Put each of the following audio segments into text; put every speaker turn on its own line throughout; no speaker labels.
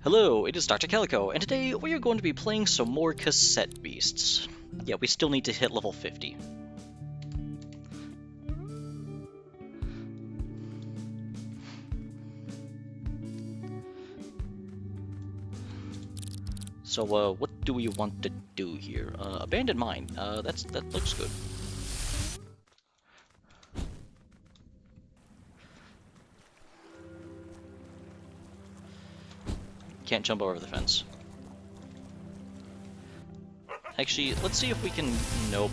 Hello, it is Dr. Calico, and today we are going to be playing some more Cassette Beasts. Yeah, we still need to hit level 50. So, what do we want to do here? Abandoned mine. That looks good. Can't jump over the fence. Actually, let's see if we can... Nope.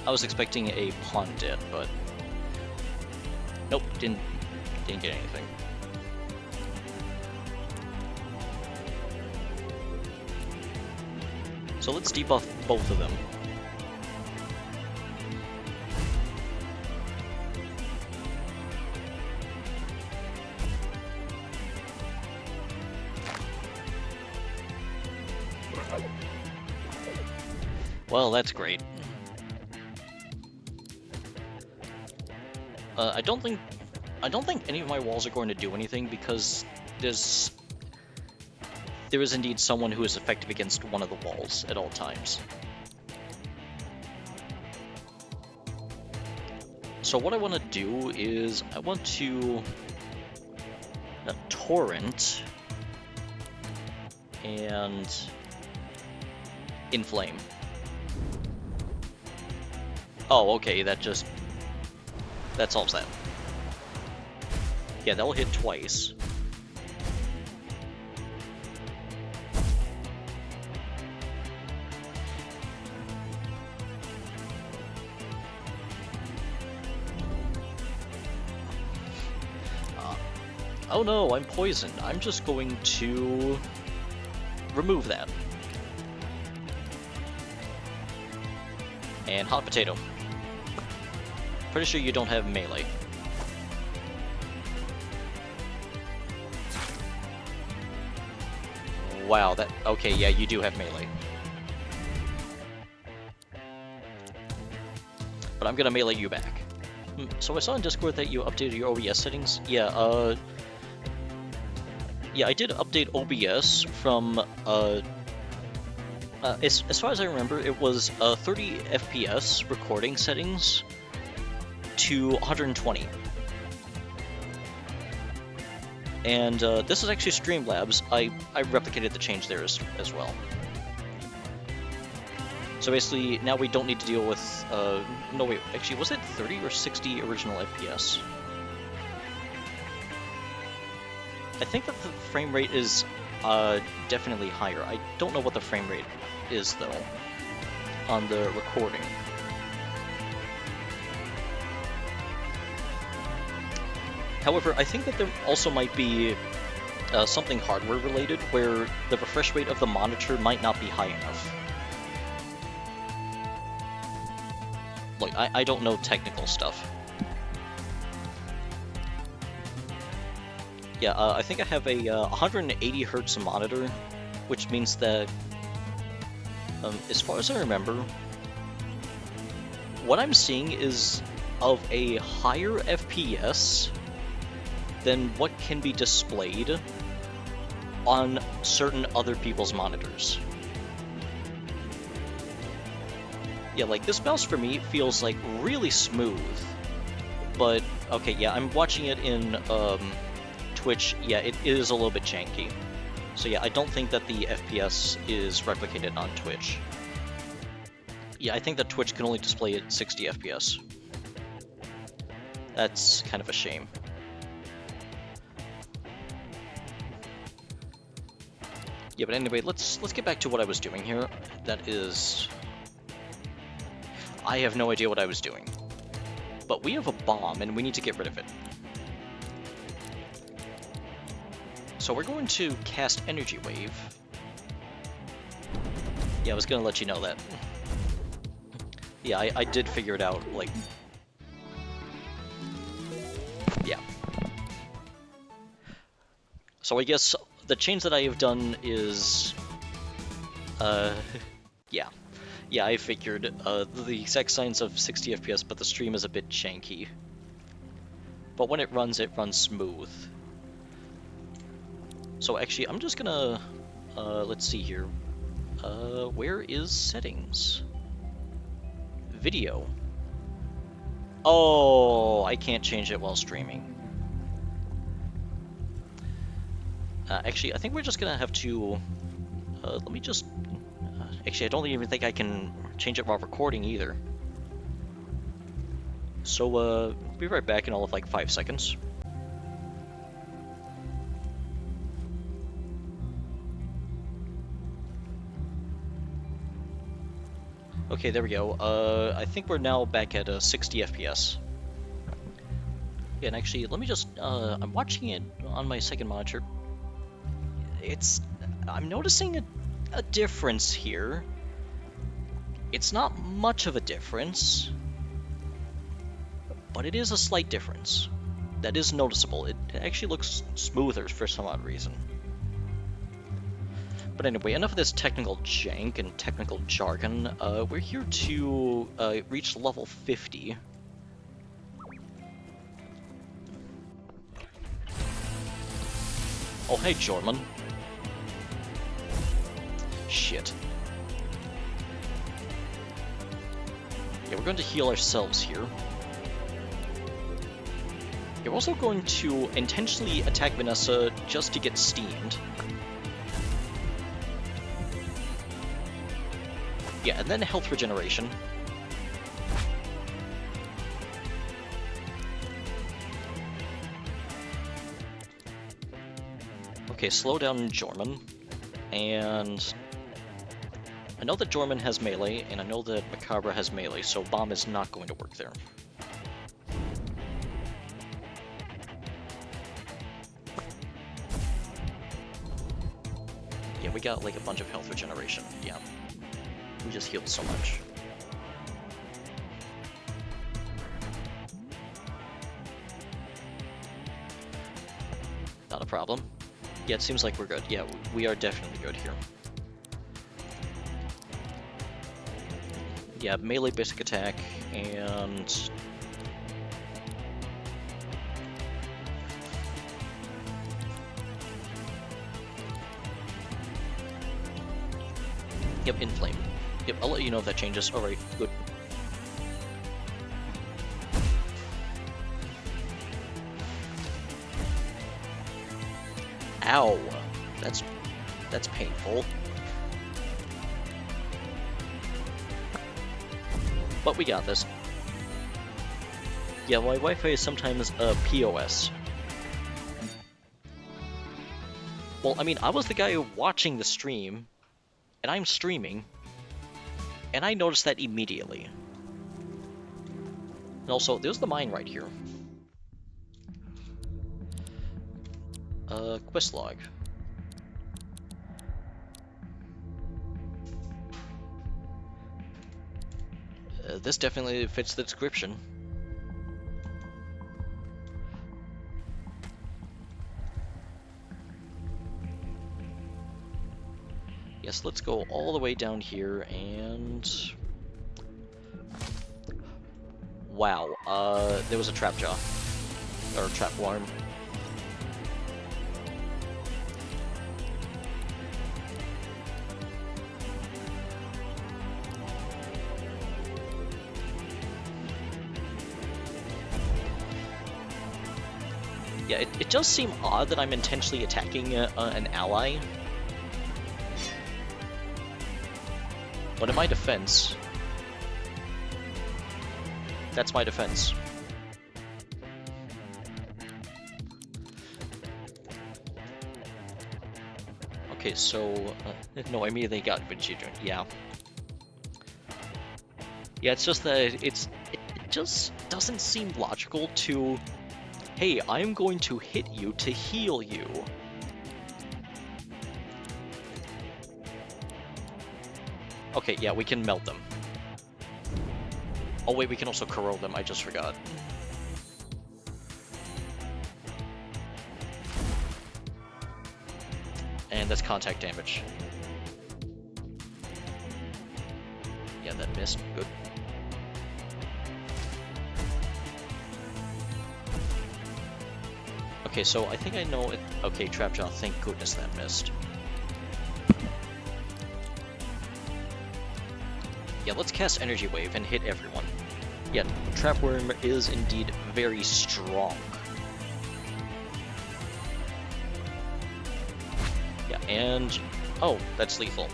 I was expecting a pawn dead, but... Nope, didn't get anything. So let's debuff both of them. Well, that's great. I don't think any of my walls are going to do anything because there is indeed someone who is effective against one of the walls at all times. So what I want to do is I want to torrent and inflame. Oh, okay, that solves that. Yeah, that'll hit twice. Oh no, I'm poisoned. I'm just going to remove that. And hot potato. Pretty sure you don't have melee. Wow, okay, yeah, you do have melee. But I'm gonna melee you back. So I saw in Discord that you updated your OBS settings. Yeah, yeah, I did update OBS from, as far as I remember, it was 30 FPS recording settings to 120. And this is actually Streamlabs. I replicated the change there as well. So basically, now we don't need to deal with, no wait, actually, was it 30 or 60 original FPS? I think that the frame rate is definitely higher. I don't know what the frame rate is, though, on the recording. However, I think that there also might be something hardware related, where the refresh rate of the monitor might not be high enough. Like, I don't know technical stuff. Yeah, I think I have a 180 hertz monitor, which means that, as far as I remember, what I'm seeing is of a higher FPS than what can be displayed on certain other people's monitors. Yeah, like, this mouse for me feels, like, really smooth, but, okay, yeah, I'm watching it in, Twitch, yeah, it is a little bit janky. So yeah, I don't think that the FPS is replicated on Twitch. Yeah, I think that Twitch can only display at 60 FPS. That's kind of a shame. Yeah, but anyway, let's get back to what I was doing here. That is... I have no idea what I was doing. But we have a bomb, and we need to get rid of it. So we're going to cast Energy Wave. Yeah, I was gonna let you know that. Yeah, I did figure it out, like... Yeah. So I guess the change that I have done is... yeah. Yeah, I figured the exact signs of 60 FPS, but the stream is a bit janky. But when it runs smooth. So actually, I'm just gonna, let's see here. Where is settings? Video. Oh, I can't change it while streaming. Actually, I think we're just gonna have to, let me just, actually, I don't even think I can change it while recording either. So, be right back in all of like 5 seconds. Okay, there we go. I think we're now back at 60 FPS. Yeah, and actually, let me just, I'm watching it on my second monitor. I'm noticing a difference here. It's not much of a difference, but it is a slight difference. That is noticeable. It actually looks smoother for some odd reason. But anyway, enough of this technical jank and technical jargon. We're here to reach level 50. Oh, hey, Jorman. Shit. Yeah, we're going to heal ourselves here. You're also going to intentionally attack Vanessa just to get steamed. Yeah, and then health regeneration. Okay, slow down Jorman. And I know that Jorman has melee, and I know that Macabre has melee, so Bomb is not going to work there. Yeah, we got like a bunch of health regeneration, yeah. We just healed so much. Not a problem. Yeah, it seems like we're good. Yeah, we are definitely good here. Yeah, melee basic attack, and... Yep, inflame. Yep, I'll let you know if that changes. Alright, good. Ow! That's painful. But we got this. Yeah, my Wi-Fi is sometimes POS. Well, I mean, I was the guy watching the stream, and I'm streaming, and I noticed that immediately. And also, there's the mine right here. Quest log. This definitely fits the description. Yes, let's go all the way down here and... Wow, there was a trap jaw. Or a trap worm. Yeah, it does seem odd that I'm intentionally attacking an ally. But in my defense... That's my defense. Okay, so... no, I immediately got Vegeta. Yeah. Yeah, it's just that it just doesn't seem logical to... Hey, I'm going to hit you to heal you. Okay, yeah, we can melt them. Oh wait, we can also corrode them, I just forgot. And that's contact damage. Yeah, that missed. Good. Okay, so I think I know it. Okay, Trap Jaw, thank goodness that missed. Yeah, let's cast Energy Wave and hit everyone. Yeah, Trap Worm is indeed very strong. Yeah, and... oh, that's lethal.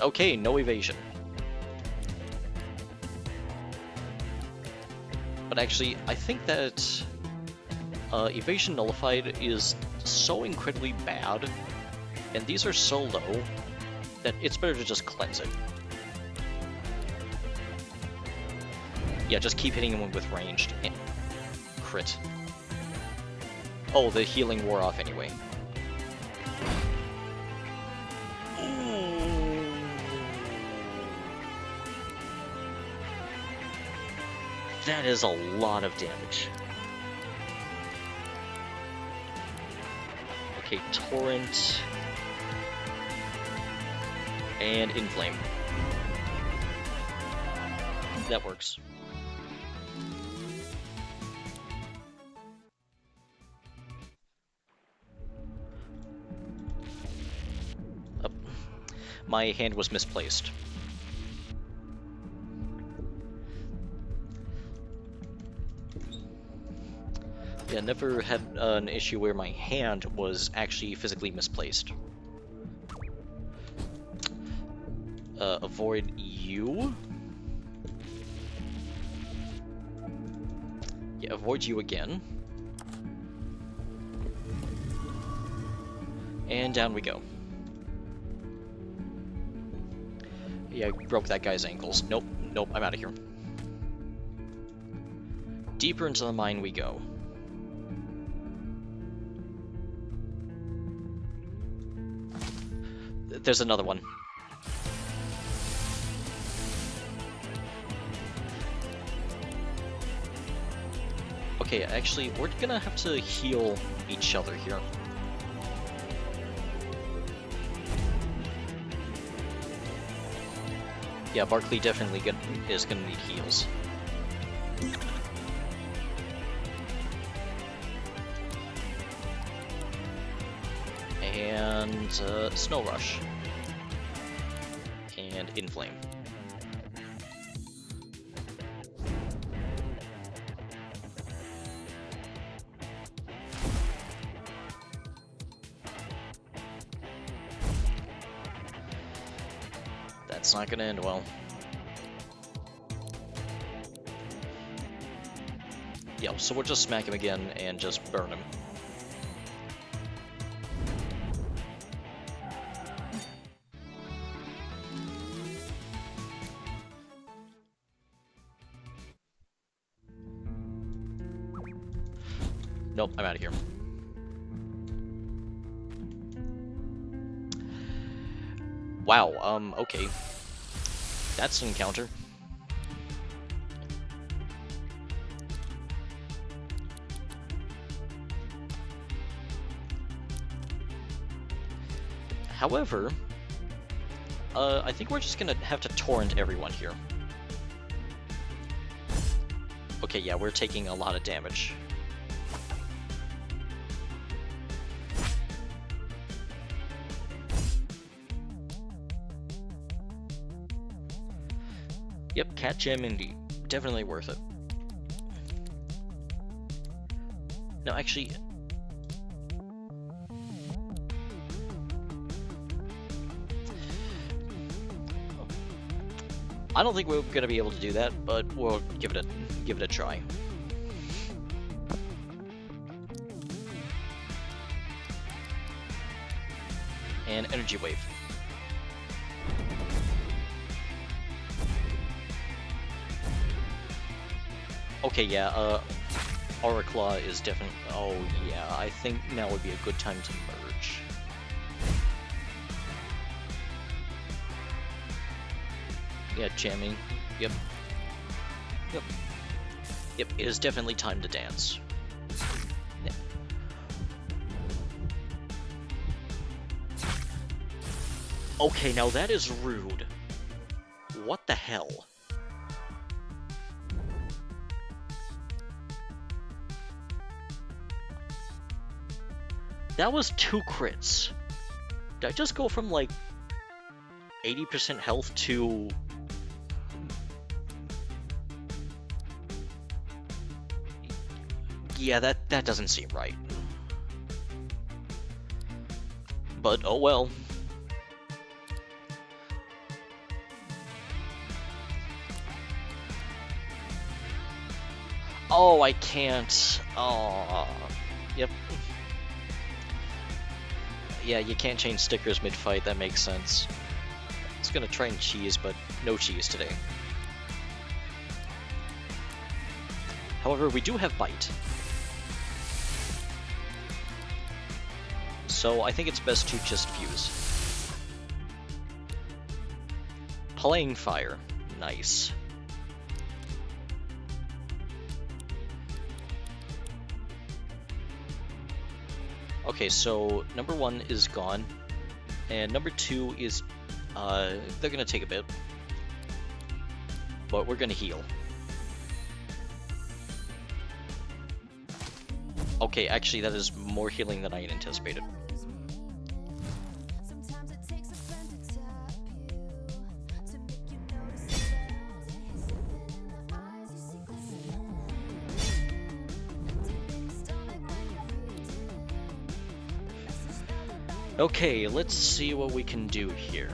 Okay, no evasion. But actually, I think that evasion nullified is so incredibly bad, and these are so low, that it's better to just cleanse it. Yeah, just keep hitting him with ranged. And crit. Oh, the healing wore off anyway. That is a lot of damage. Okay, Torrent. And Inflame. That works. Oh, my hand was misplaced. Yeah, never had an issue where my hand was actually physically misplaced. Avoid you? Yeah, avoid you again. And down we go. Yeah, I broke that guy's ankles. Nope, nope, I'm out of here. Deeper into the mine we go. There's another one. Okay, actually, we're gonna have to heal each other here. Yeah, Barkley definitely is gonna need heals. And Snow Rush. And Inflame. That's not gonna end well. Yeah, so we'll just smack him again and just burn him. Nope, I'm out of here. Wow, okay. That's an encounter. However, I think we're just gonna have to torrent everyone here. Okay, yeah, we're taking a lot of damage. Yep, Cat Gem indeed. Definitely worth it. No, actually... I don't think we're gonna be able to do that, but we'll give it a try. And Energy Wave. Okay, yeah, Aura Claw is definitely... oh, yeah, I think now would be a good time to merge. Yeah, jamming. Yep. Yep. Yep, it is definitely time to dance. Yeah. Okay, now that is rude. What the hell? That was 2 crits. Did I just go from like 80% health to... Yeah, that doesn't seem right. But oh well. Oh, I can't. Oh, yep. Yeah, you can't change stickers mid-fight, that makes sense. I was gonna try and cheese, but no cheese today. However, we do have Bite. So I think it's best to just fuse. Playing Fire. Nice. Okay, so number 1 is gone, and number 2 is, they're gonna take a bit, but we're gonna heal. Okay, actually that is more healing than I had anticipated. Okay, let's see what we can do here.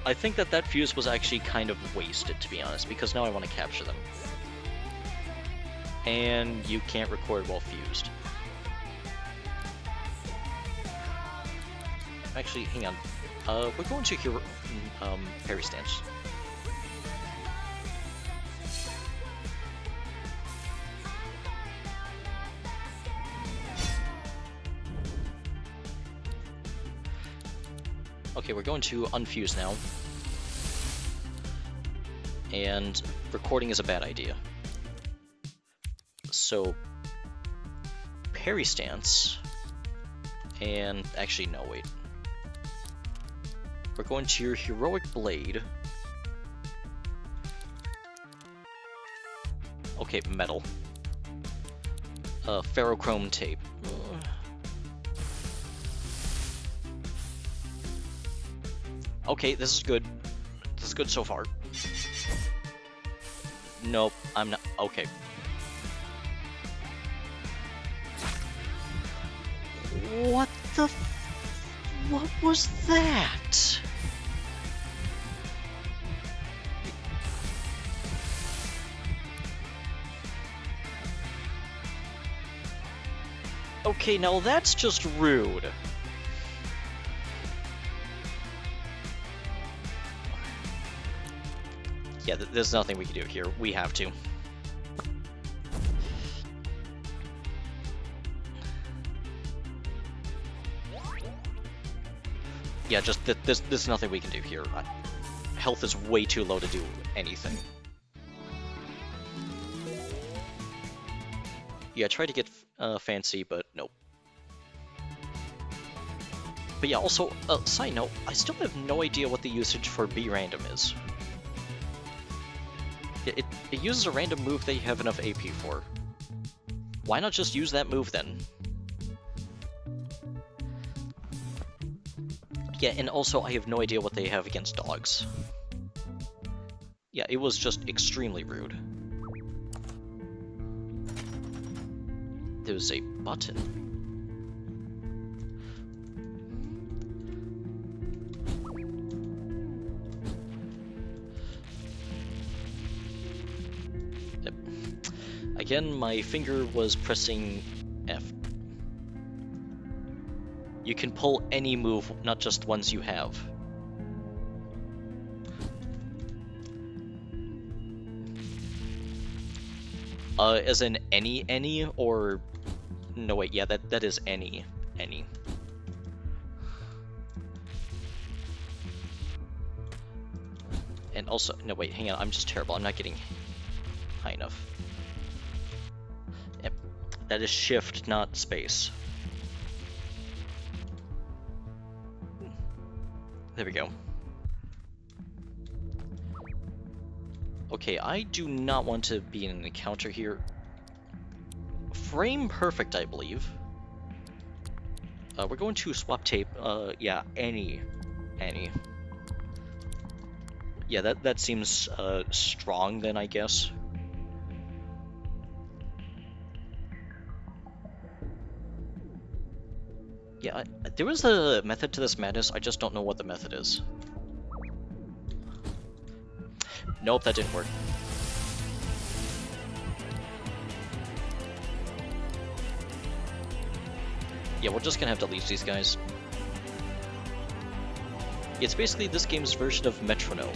I think that fuse was actually kind of wasted, to be honest, because now I want to capture them. And you can't record while fused. Actually, hang on. We're going to hero parry stance. Okay, we're going to unfuse now. And recording is a bad idea. So, parry stance. And actually, no, wait. We're going to your heroic blade. Okay, metal. Ferrochrome tape. Okay, this is good. This is good so far. Nope, I'm not. Okay. What the? What was that? Okay, now that's just rude. Yeah, there's nothing we can do here. We have to. Yeah, just there's nothing we can do here. Health is way too low to do anything. Yeah, I tried to get fancy, but nope. But yeah, also, side note, I still have no idea what the usage for B random is. It uses a random move that you have enough AP for. Why not just use that move then? Yeah, and also I have no idea what they have against dogs. Yeah, it was just extremely rude. There's a button. Again, my finger was pressing F. You can pull any move, not just ones you have. As in any, or... No, wait, yeah, that is any. And also, no, wait, hang on, I'm just terrible, I'm not getting high enough. That is shift, if not space. There we go. Okay, I do not want to be in an encounter here. Frame perfect, I believe. We're going to swap tape. Yeah, any. Yeah, that seems strong then, I guess. Yeah, there is a method to this madness, I just don't know what the method is. Nope, that didn't work. Yeah, we're just gonna have to leash these guys. It's basically this game's version of Metronome.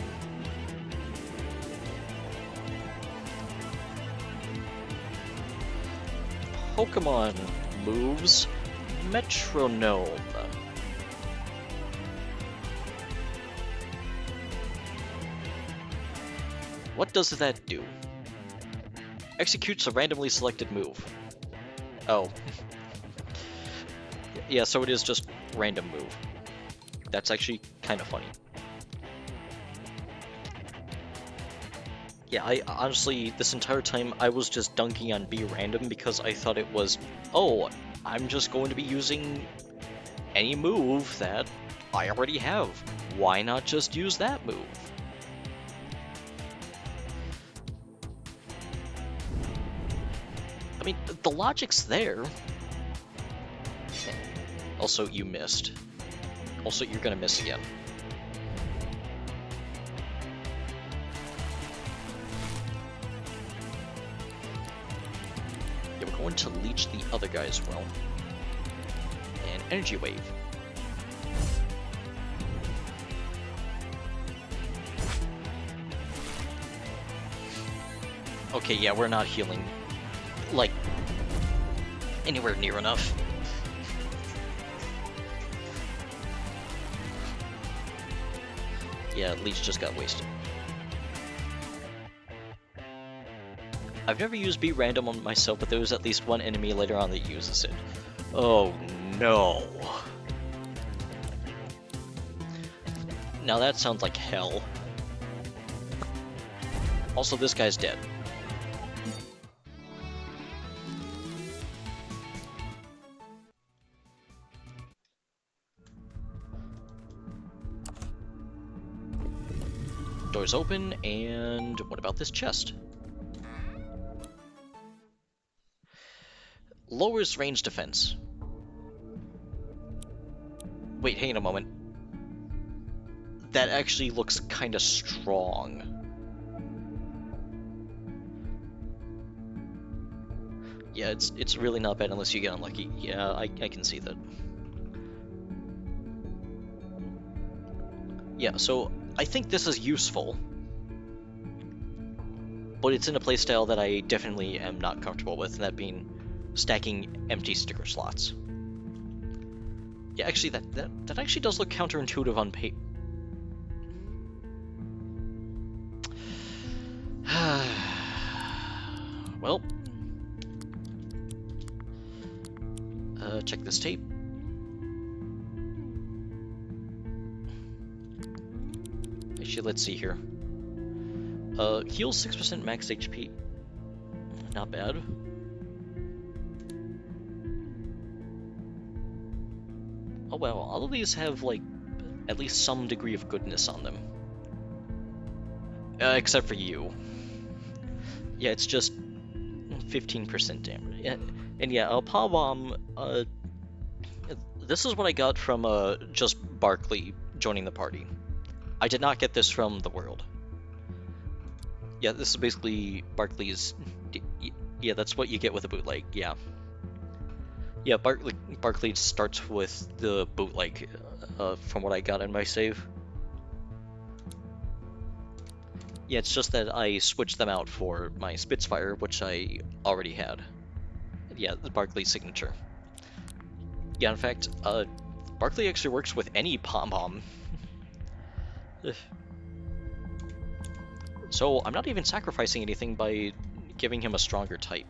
Pokemon moves Metronome. What does that do? Executes a randomly selected move. Oh. Yeah, so it is just random move. That's actually kind of funny. Yeah, I honestly, this entire time, I was just dunking on Be Random because I thought it was, oh, I'm just going to be using any move that I already have. Why not just use that move? I mean, the logic's there. Also, you missed. Also, you're gonna miss again. Yeah, we're going to leech the other guy as well. And Energy Wave. Okay, yeah, we're not healing, like, anywhere near enough. Yeah, Leech just got wasted. I've never used Be Random on myself, but there was at least one enemy later on that uses it. Oh no. Now that sounds like hell. Also, this guy's dead. Doors open, and what about this chest? Lowers range defense. Wait, hang on a moment. That actually looks kind of strong. Yeah, it's really not bad unless you get unlucky. Yeah, I can see that. Yeah, so I think this is useful, but it's in a playstyle that I definitely am not comfortable with, and that being stacking empty sticker slots. Yeah, actually, that actually does look counterintuitive on paper. Well, check this tape. Actually, let's see here. Heals 6% max HP. Not bad. Oh well, all of these have, like, at least some degree of goodness on them. Except for you. Yeah, it's just 15% damage. And yeah, Pow Bomb, this is what I got from, just Barkley joining the party. I did not get this from the world. Yeah, this is basically Barkley's... Yeah, that's what you get with a bootleg, yeah. Yeah, Barkley starts with the bootleg, from what I got in my save. Yeah, it's just that I switched them out for my Spitfire, which I already had. Yeah, the Barkley signature. Yeah, in fact, Barkley actually works with any pom-pom. So I'm not even sacrificing anything by giving him a stronger type.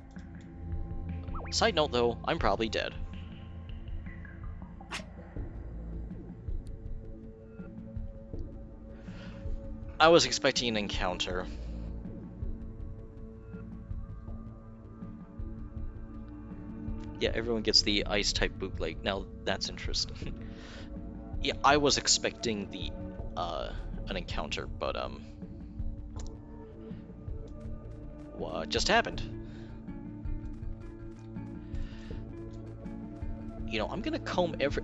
Side note, though, I'm probably dead. I was expecting an encounter. Yeah, everyone gets the ice-type bootleg. Now, that's interesting. Yeah, I was expecting the, an encounter, but, what just happened? You know, I'm gonna comb every...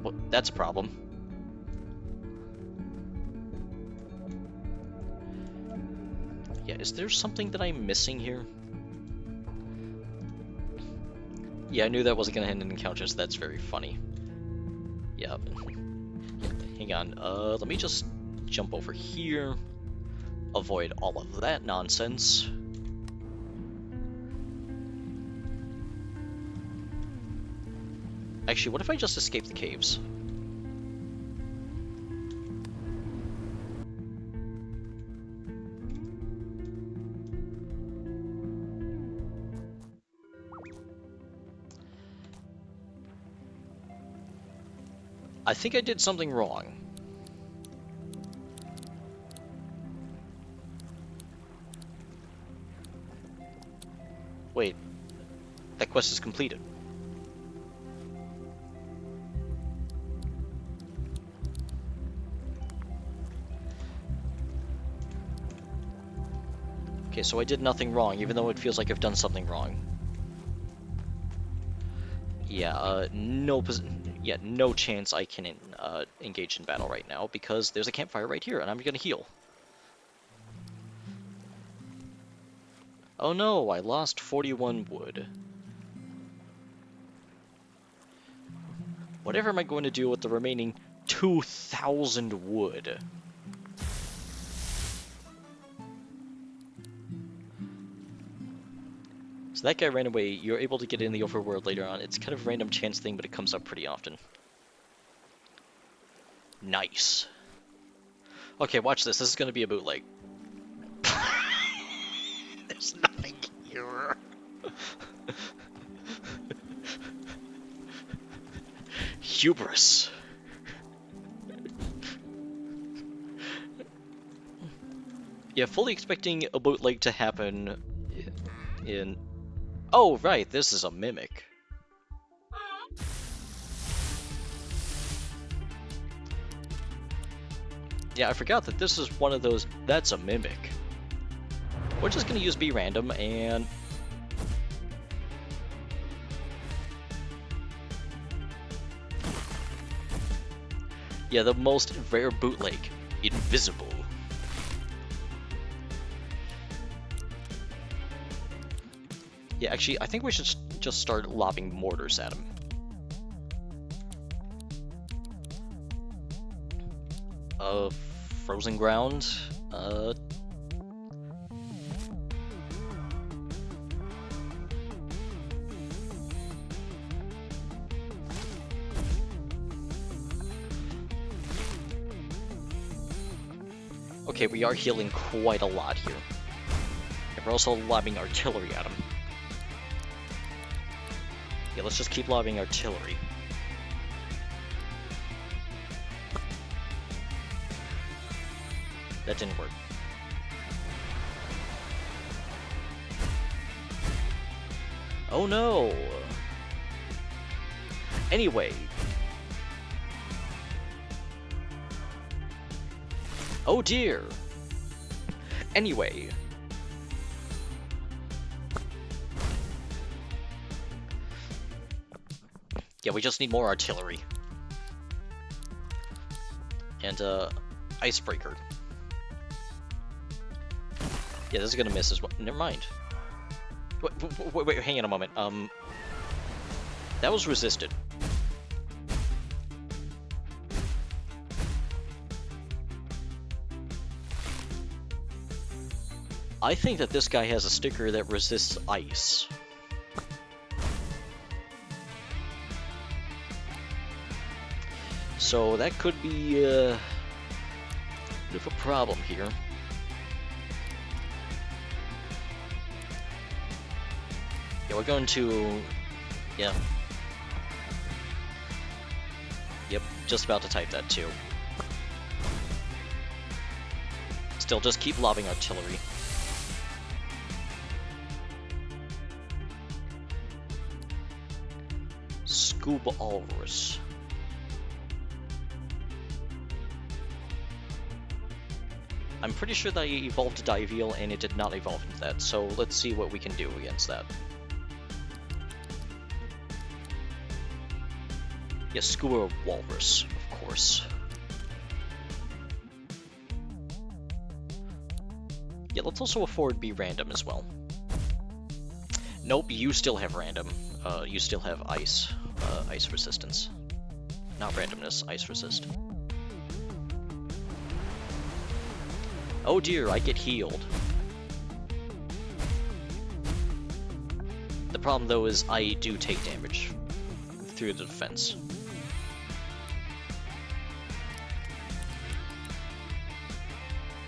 Well, that's a problem. Yeah, is there something that I'm missing here? Yeah, I knew that wasn't gonna end in encounters, so that's very funny. Yeah. Hang on, let me just jump over here. Avoid all of that nonsense. Actually, what if I just escape the caves? I think I did something wrong. Wait, that quest is completed. Okay, so I did nothing wrong, even though it feels like I've done something wrong. Yeah, no chance I can engage in battle right now, because there's a campfire right here, and I'm gonna heal. Oh no, I lost 41 wood. Whatever am I going to do with the remaining 2,000 wood? So that guy ran away. You're able to get in the overworld later on. It's kind of a random chance thing, but it comes up pretty often. Nice. Okay, watch this. This is going to be a bootleg. There's nothing here. Hubris. Yeah, fully expecting a bootleg to happen in... Oh, right, this is a mimic. Yeah, I forgot that this is one of those, that's a mimic. We're just gonna use be random and... Yeah, the most rare bootleg, invisible. Yeah, actually, I think we should just start lobbing mortars at him. Frozen ground. Okay, we are healing quite a lot here. And we're also lobbing artillery at him. Yeah, let's just keep lobbing artillery. That didn't work. Oh no! Anyway. Oh dear! Anyway. Yeah, we just need more artillery. And, icebreaker. Yeah, this is gonna miss as well. Never mind. Wait, hang on a moment. That was resisted. I think that this guy has a sticker that resists ice. So that could be a bit of a problem here. Yeah, we're going to... Yeah. Yep, just about to type that too. Still, just keep lobbing artillery. Scuba Walrus. I'm pretty sure that I evolved to Diveal and it did not evolve into that, so let's see what we can do against that. Yes, Scuba Walrus, of course. Yeah, let's also afford be random as well. Nope, you still have random. You still have ice. Ice resistance. Not randomness, ice resist. Oh dear, I get healed. The problem though is I do take damage through the defense.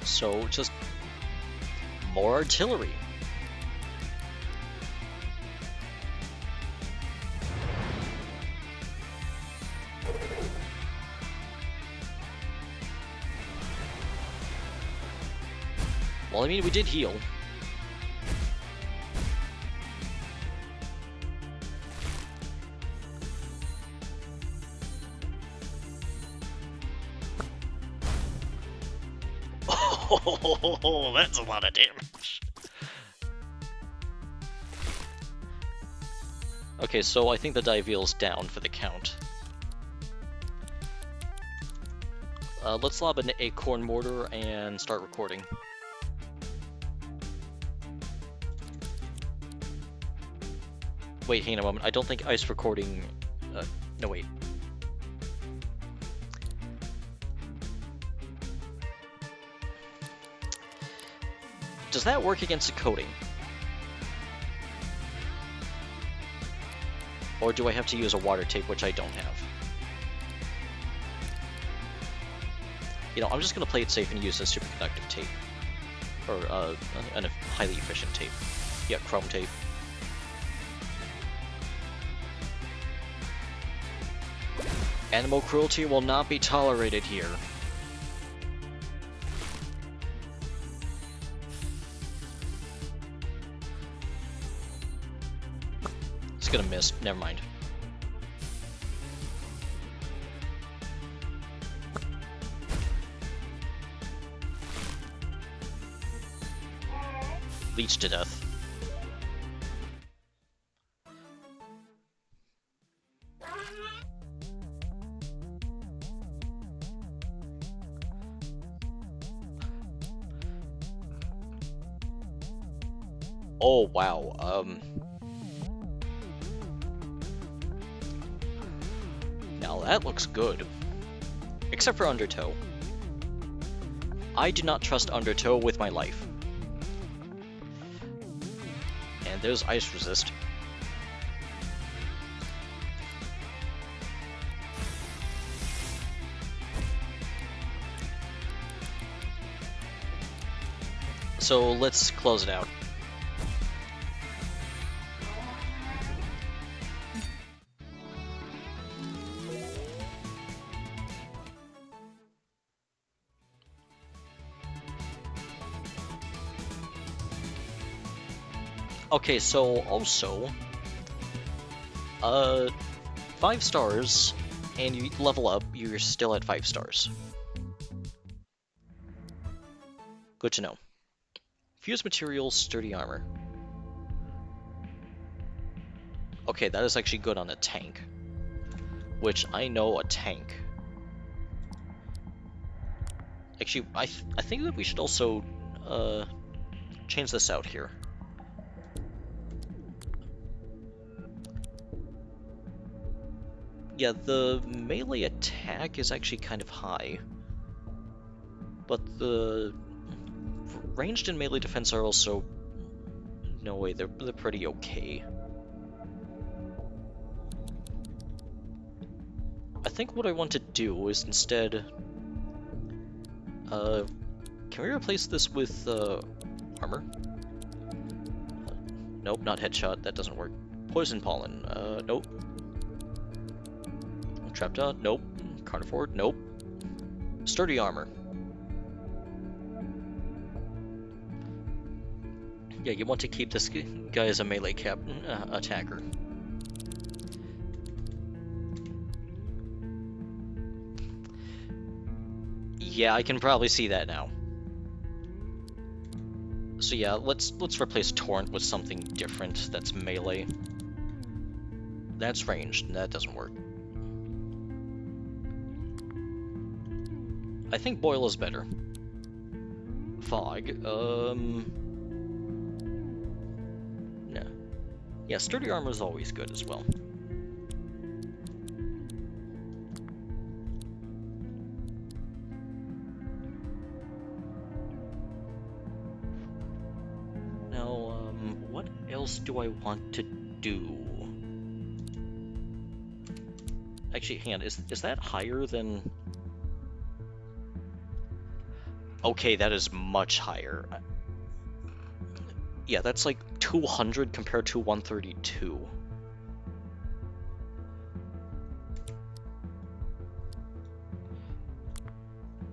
So just more artillery. Well, I mean, we did heal. Oh, that's a lot of damage. Okay, so I think the Diveal's down for the count. Let's lob an Acorn Mortar and start recording. Wait, hang on a moment. I don't think ice recording... no, wait. Does that work against the coating? Or do I have to use a water tape, which I don't have? You know, I'm just gonna play it safe and use a superconductive tape. Or, a highly efficient tape. Yeah, chrome tape. Animal cruelty will not be tolerated here. It's gonna miss. Never mind. Leech to death. Oh, wow, now that looks good. Except for Undertow. I do not trust Undertow with my life. And there's Ice Resist. So let's close it out. Okay, so also, 5 stars, and you level up, you're still at 5 stars. Good to know. Fused materials, sturdy armor. Okay, that is actually good on a tank. Which, I know a tank. Actually, I think that we should also, change this out here. Yeah, the melee attack is actually kind of high, but the ranged and melee defense are also... no way, they're pretty okay. I think what I want to do is instead... can we replace this with, armor? Nope, not headshot, that doesn't work. Poison pollen, nope. Trapped out, nope. Carnivore, nope. Sturdy armor. Yeah, you want to keep this guy as a melee attacker. Yeah, I can probably see that now. So yeah, let's replace Torrent with something different that's melee. That's ranged, and that doesn't work. I think Boil is better. Fog, no. Yeah, Sturdy Armor is always good as well. Now, what else do I want to do? Actually, hang on, is that higher than... Okay, that is much higher. Yeah, that's like 200 compared to 132.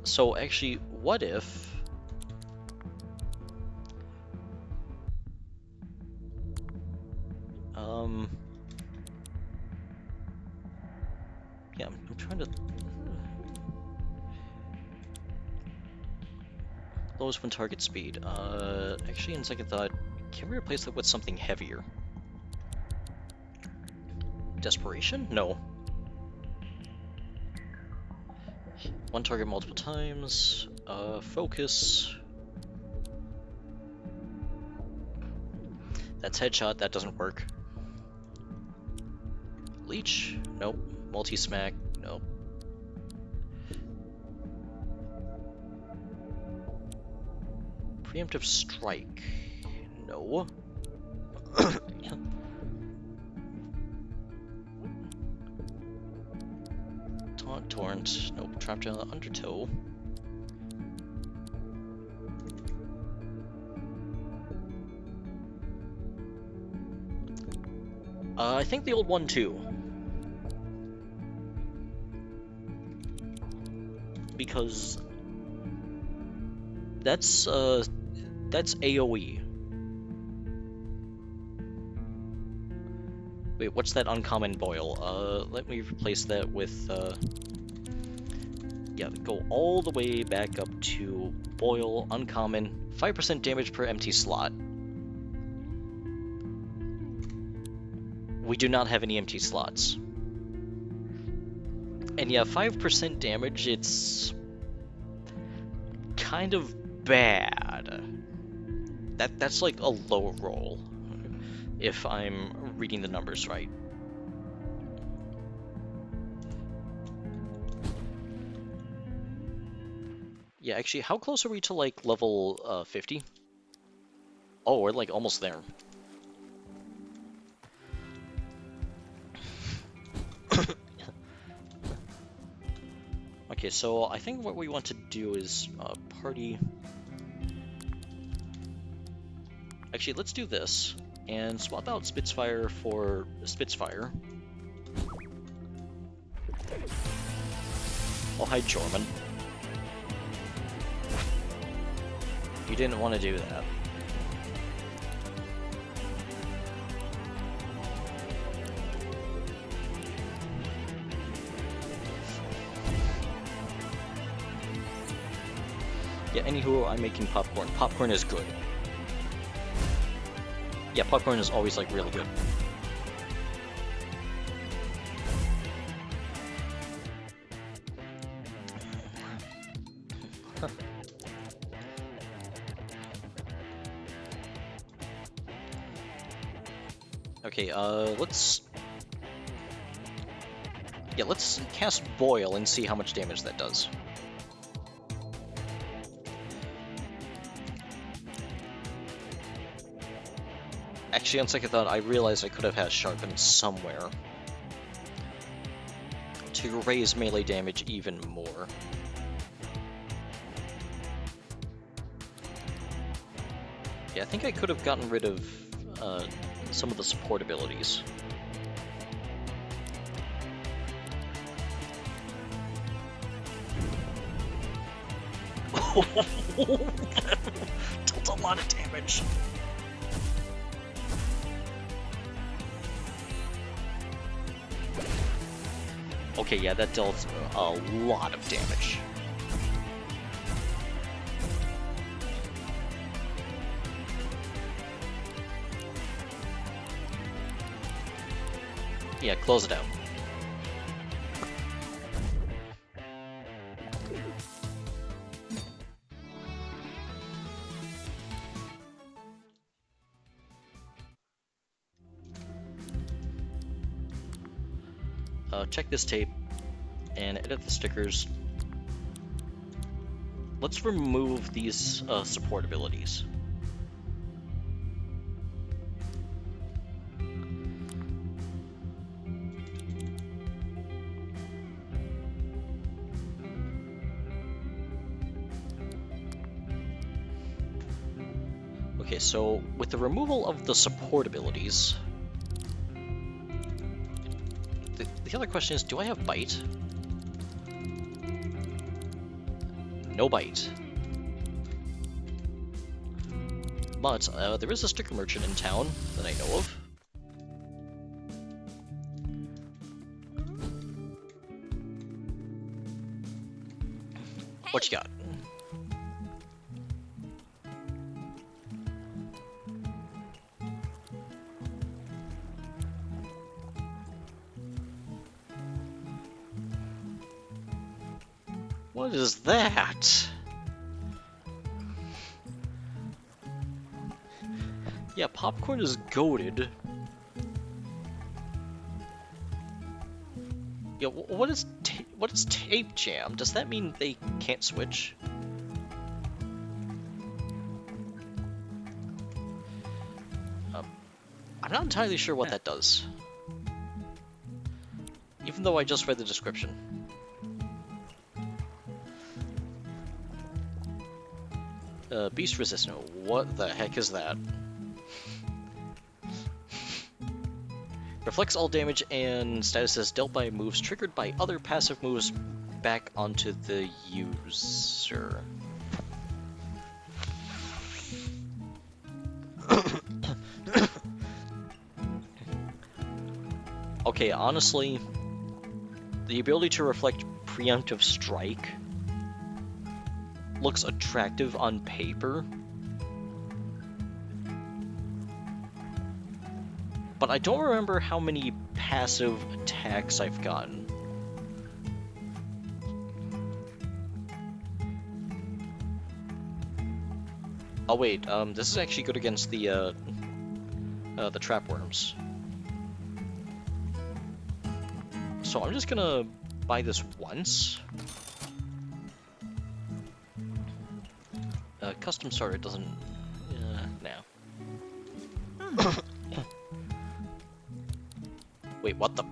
So actually, what if... Yeah, I'm trying to... Lowest when target speed. Actually, in second thought, can we replace that with something heavier? Desperation? No. One target multiple times. Focus. That's headshot, that doesn't work. Leech? Nope. Multi-smack? Nope. Preemptive strike? No. Taunt, torrent? Nope. Trapped down the undertow. I think the old one too. Because that's AoE. Wait, what's that uncommon boil? Let me replace that with yeah, go all the way back up to boil, uncommon, 5% damage per empty slot. We do not have any empty slots. And yeah, 5% damage, it's kind of bad. That's like a low roll, if I'm reading the numbers right. Yeah, actually, how close are we to like level 50? Oh, we're like almost there. Okay, so I think what we want to do is party. Actually, let's do this and swap out Spitfire for Spitfire. Oh, hi, Jorman. You didn't want to do that. Yeah, anywho, I'm making popcorn. Popcorn is good. Yeah, popcorn is always, like, really good. Okay, let's cast Boil and see how much damage that does. Actually, on second thought, I realized I could have had Sharpen somewhere to raise melee damage even more. Yeah, I think I could have gotten rid of some of the support abilities. Dealt a lot of damage. Okay, yeah, that dealt a lot of damage. Yeah, close it out. Check this tape and edit the stickers. Let's remove these support abilities. Okay, so with the removal of the support abilities, the other question is, do I have bite? No bite. But there is a sticker merchant in town that I know of. What you got? What is that? Yeah, popcorn is goated. Yeah, what is tape jam? Does that mean they can't switch? I'm not entirely sure what that does. Even though I just read the description. Beast resistant. What the heck is that? Reflects all damage and statuses dealt by moves triggered by other passive moves back onto the user. Okay, honestly, the ability to reflect preemptive strike looks attractive on paper, but I don't remember how many passive attacks I've gotten. Oh wait, this is actually good against the trap worms. So I'm just gonna buy this once. Custom starter doesn't... no. Wait, what the...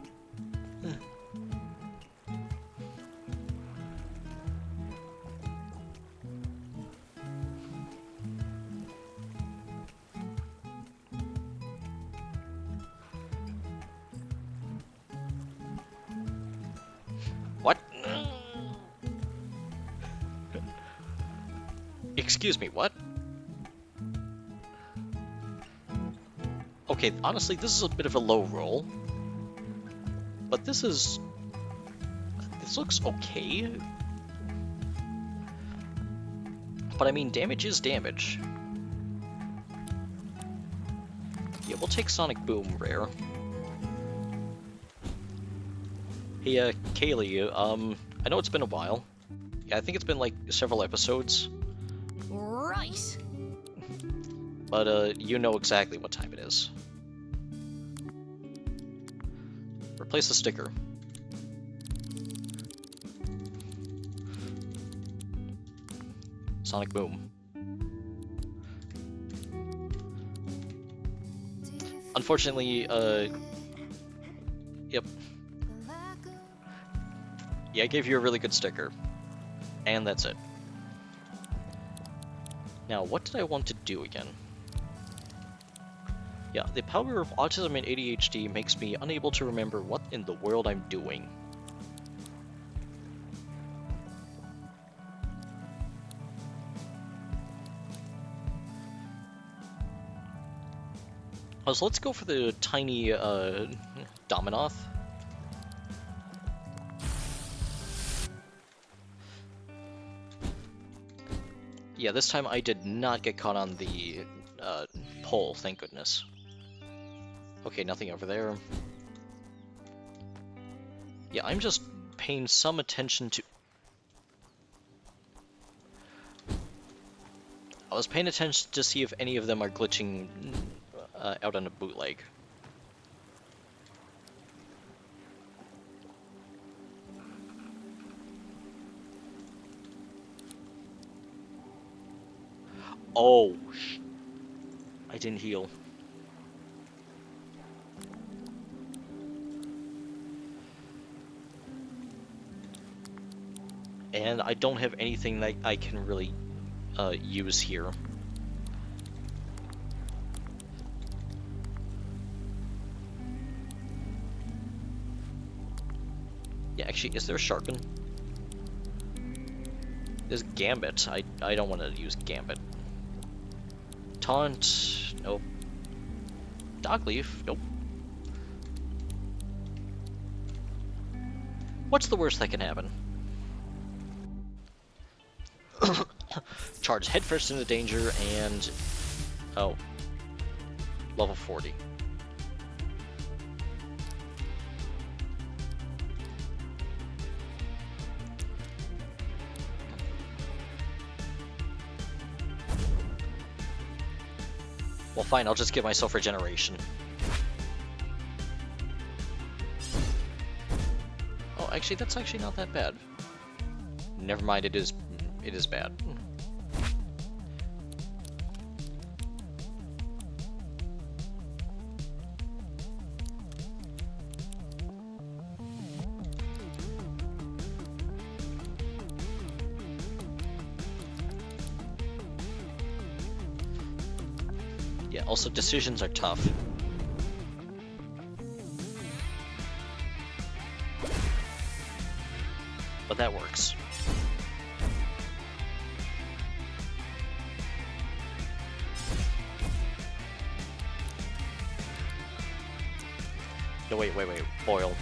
What? Excuse me, what? Okay, honestly, this is a bit of a low roll. But this looks okay. But I mean, damage is damage. Yeah, we'll take Sonic Boom rare. Hey, Kaylee, I know it's been a while. Yeah, I think it's been like several episodes.
Right.
But, you know exactly what time it is. Replace the sticker. Sonic Boom. Unfortunately, yep. Yeah, I gave you a really good sticker. And that's it. Now, what did I want to do again? Yeah, the power of autism and ADHD makes me unable to remember what in the world I'm doing. Oh, so let's go for the tiny Dominoth. Yeah, this time I did not get caught on the pole, thank goodness. Okay, nothing over there. Yeah, I'm just paying some attention to... I was paying attention to see if any of them are glitching out on a bootleg. Oh, I didn't heal. And I don't have anything that I can really use here. Yeah, actually, is there a Sharpen? There's Gambit. I don't want to use Gambit. Taunt, nope. Dogleaf, nope. What's the worst that can happen? Charge headfirst into danger and... oh. Level 40. Well, fine, I'll just give myself regeneration. Oh, actually, that's actually not that bad. Never mind, it is bad. Yeah, also decisions are tough. But that works. No, wait. Boil.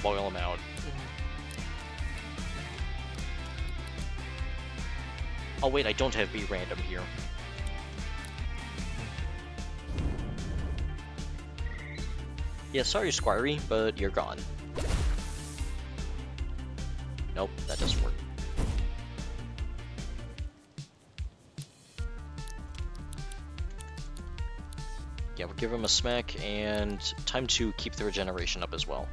Boil them out. Oh, wait, I don't have be random here. Yeah, sorry, Squirey, but you're gone. Nope, that doesn't work. Yeah, we'll give him a smack, and time to keep the regeneration up as well.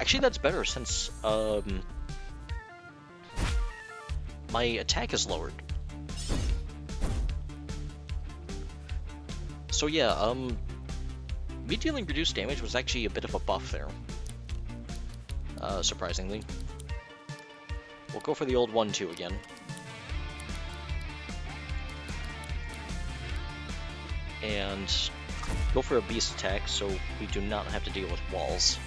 Actually, that's better, since, my attack is lowered. So yeah, me dealing reduced damage was actually a bit of a buff there. Surprisingly. We'll go for the old 1-2 again. And go for a beast attack so we do not have to deal with walls.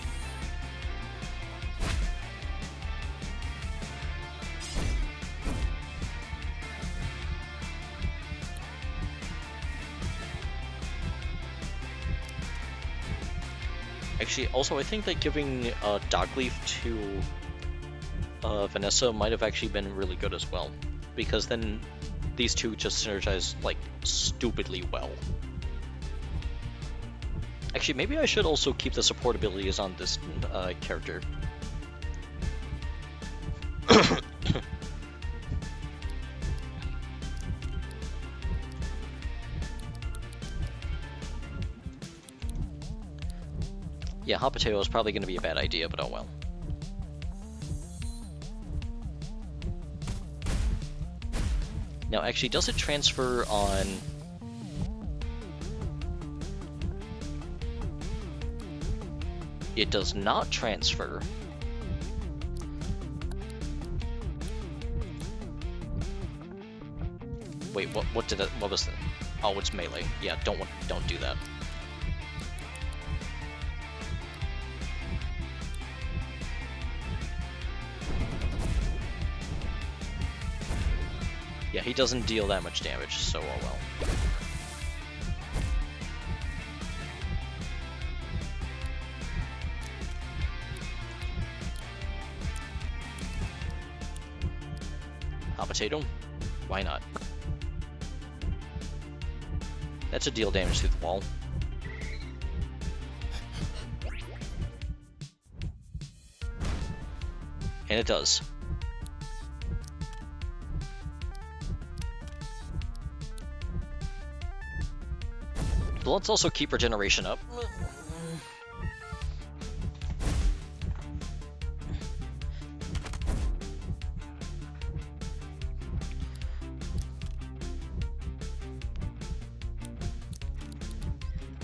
Actually, also, I think that giving Dogleaf to Vanessa might have actually been really good as well, because then these two just synergize, like, stupidly well. Actually, maybe I should also keep the support abilities on this character. Yeah, Hot Potato is probably going to be a bad idea, but oh well. Now, actually, does it transfer on... It does not transfer. Wait, what was that? Oh, it's melee. Yeah, don't do that. Yeah, he doesn't deal that much damage, so oh well. Hot potato? Why not? That should deal damage through the wall. And it does. But let's also keep regeneration up.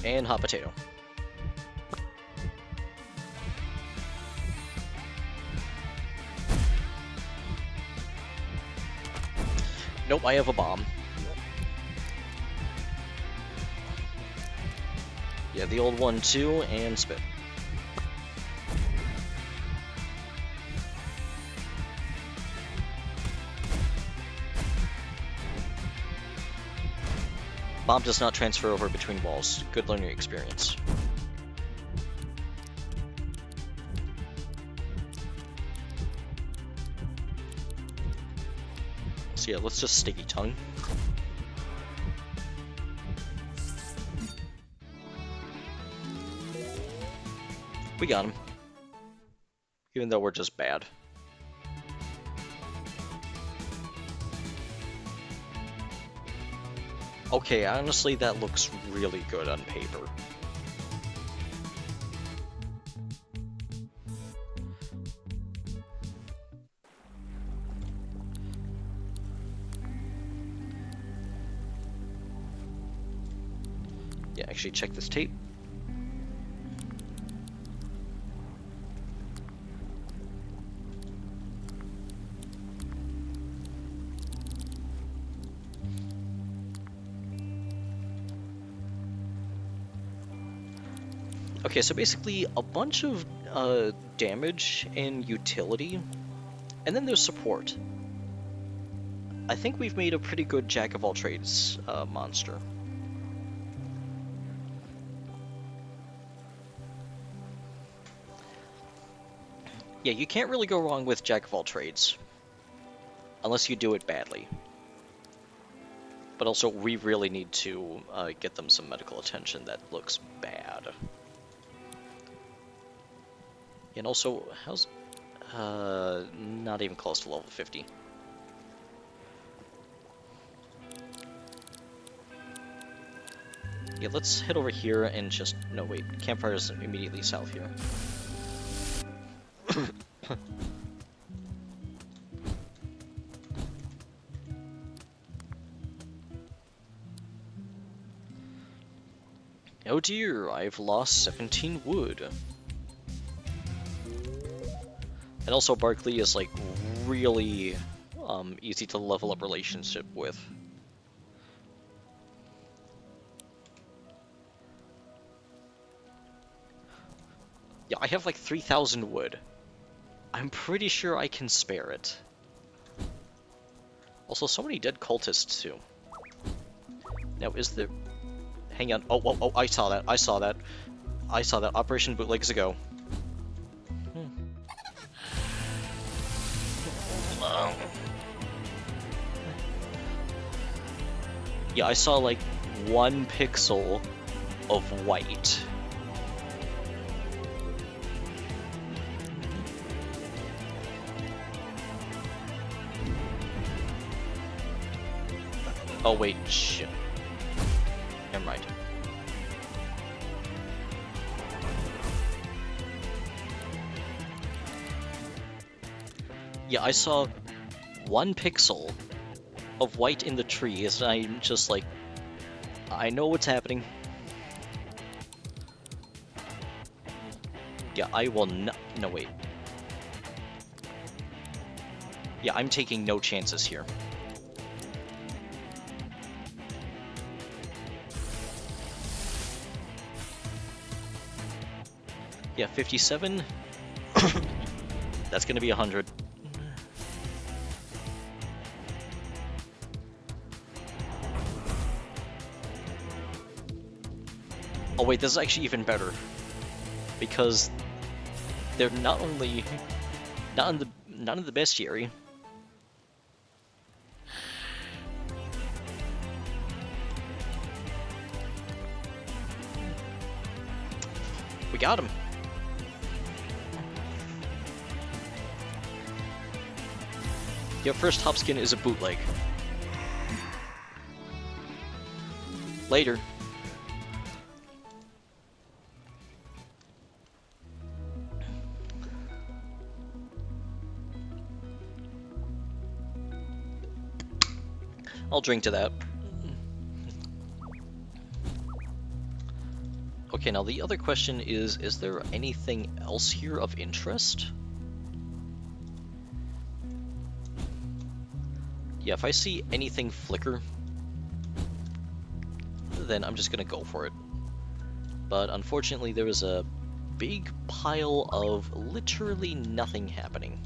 And hot potato. Nope, I have a bomb. Yeah, the old one too, and spit. Bomb does not transfer over between walls. Good learning experience. So yeah, let's just sticky tongue. We got him. Even though we're just bad. Okay, honestly, that looks really good on paper. Yeah, actually, check this tape. Okay, so basically a bunch of damage and utility, and then there's support. I think we've made a pretty good jack-of-all-trades monster. Yeah, you can't really go wrong with jack-of-all-trades, unless you do it badly. But also, we really need to get them some medical attention. That looks bad. And also, how's... not even close to level 50. Yeah, let's head over here and just... No, wait. Campfire is immediately south here. Oh dear, I've lost 17 wood. And also Barkley is like really easy to level up relationship with. Yeah, I have like 3,000 wood. I'm pretty sure I can spare it. Also, so many dead cultists too. Now, is there... Hang on. Oh, I saw that. I saw that. I saw that. Operation Bootlegs ago. Yeah, I saw like 1 pixel of white. Oh wait, shit. Never mind. Yeah, I saw 1 pixel of white in the trees, and I'm just like, I know what's happening. Yeah, I will not... No, wait. Yeah, I'm taking no chances here. Yeah, 57. That's gonna be 100. Oh wait, this is actually even better. Because they're not only not in the bestiary. We got him. Your first top skin is a bootleg. Later. I'll drink to that. Okay, now the other question is there anything else here of interest? Yeah, if I see anything flicker, then I'm just gonna go for it. But unfortunately, there is a big pile of literally nothing happening.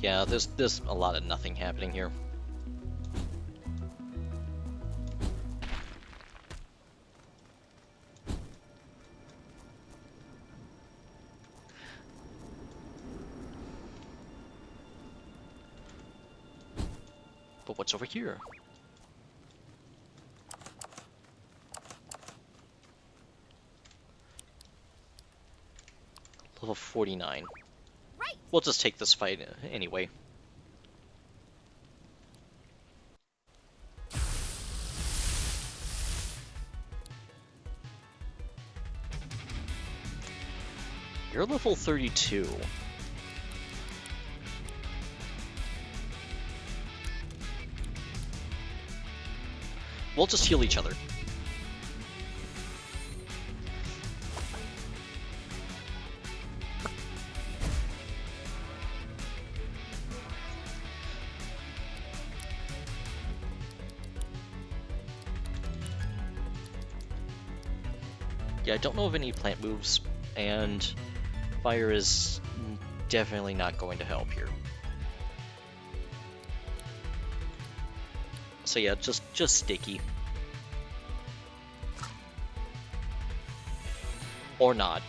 Yeah, there's a lot of nothing happening here. But what's over here? Level 49.
Right.
We'll just take this fight anyway. You're level 32. We'll just heal each other. Yeah, I don't know of any plant moves, and fire is definitely not going to help here. So yeah, just sticky. Or not.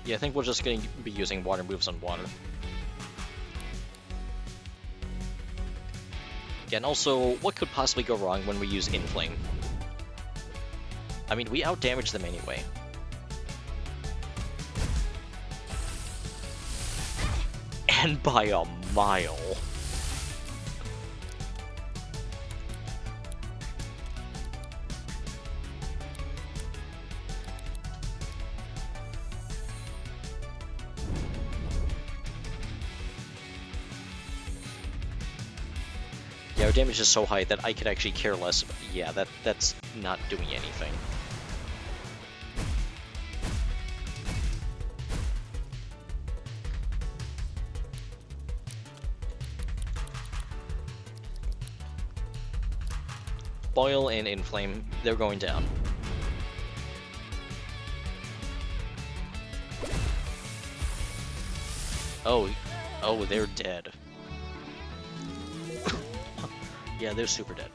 Yeah, I think we're just going to be using water moves on water. Yeah, and also, what could possibly go wrong when we use Inflame? I mean, we outdamage them anyway. And by a mile. Yeah, our damage is so high that I could actually care less. Yeah, that's not doing anything. Boil and Inflame, they're going down. Oh, they're dead. Yeah, they're super dead.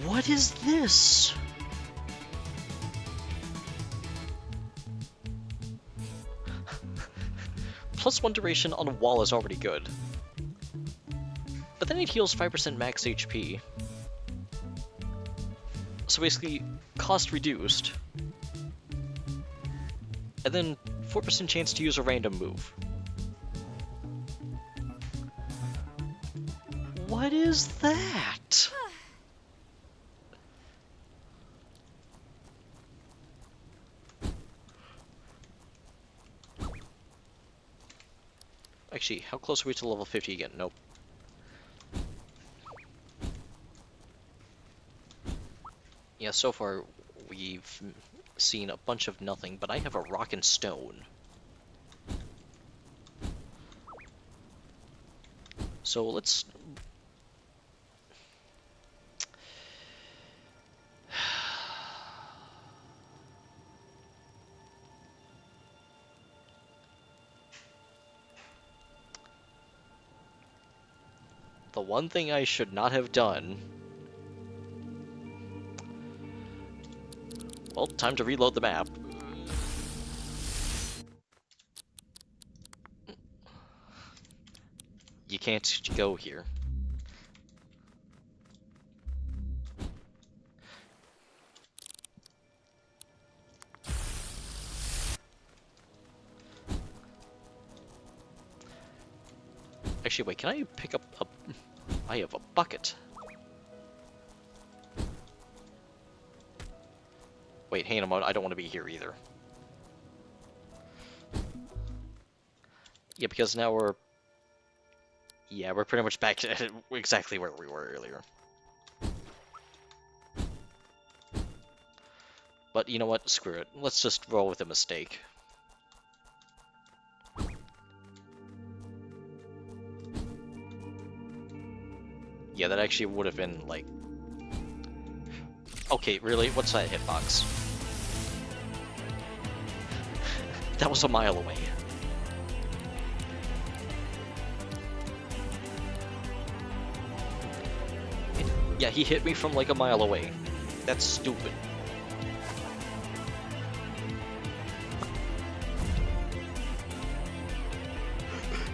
What is this? +1 duration on a wall is already good. But then it heals 5% max HP. So basically, cost reduced. And then 4% chance to use a random move. What is that? Actually, how close are we to level 50 again? Nope. Yeah, so far we've seen a bunch of nothing, but I have a rock and stone. So let's... The one thing I should not have done... Well, time to reload the map. You can't go here. Actually, wait, can I pick up a... I have a bucket. Wait, hang on a moment, I don't want to be here either. Yeah, because now we're... Yeah, we're pretty much back to exactly where we were earlier. But you know what? Screw it. Let's just roll with a mistake. Yeah, that actually would have been, like... Okay, really? What's that hitbox? That was a mile away. Yeah, he hit me from like a mile away. That's stupid.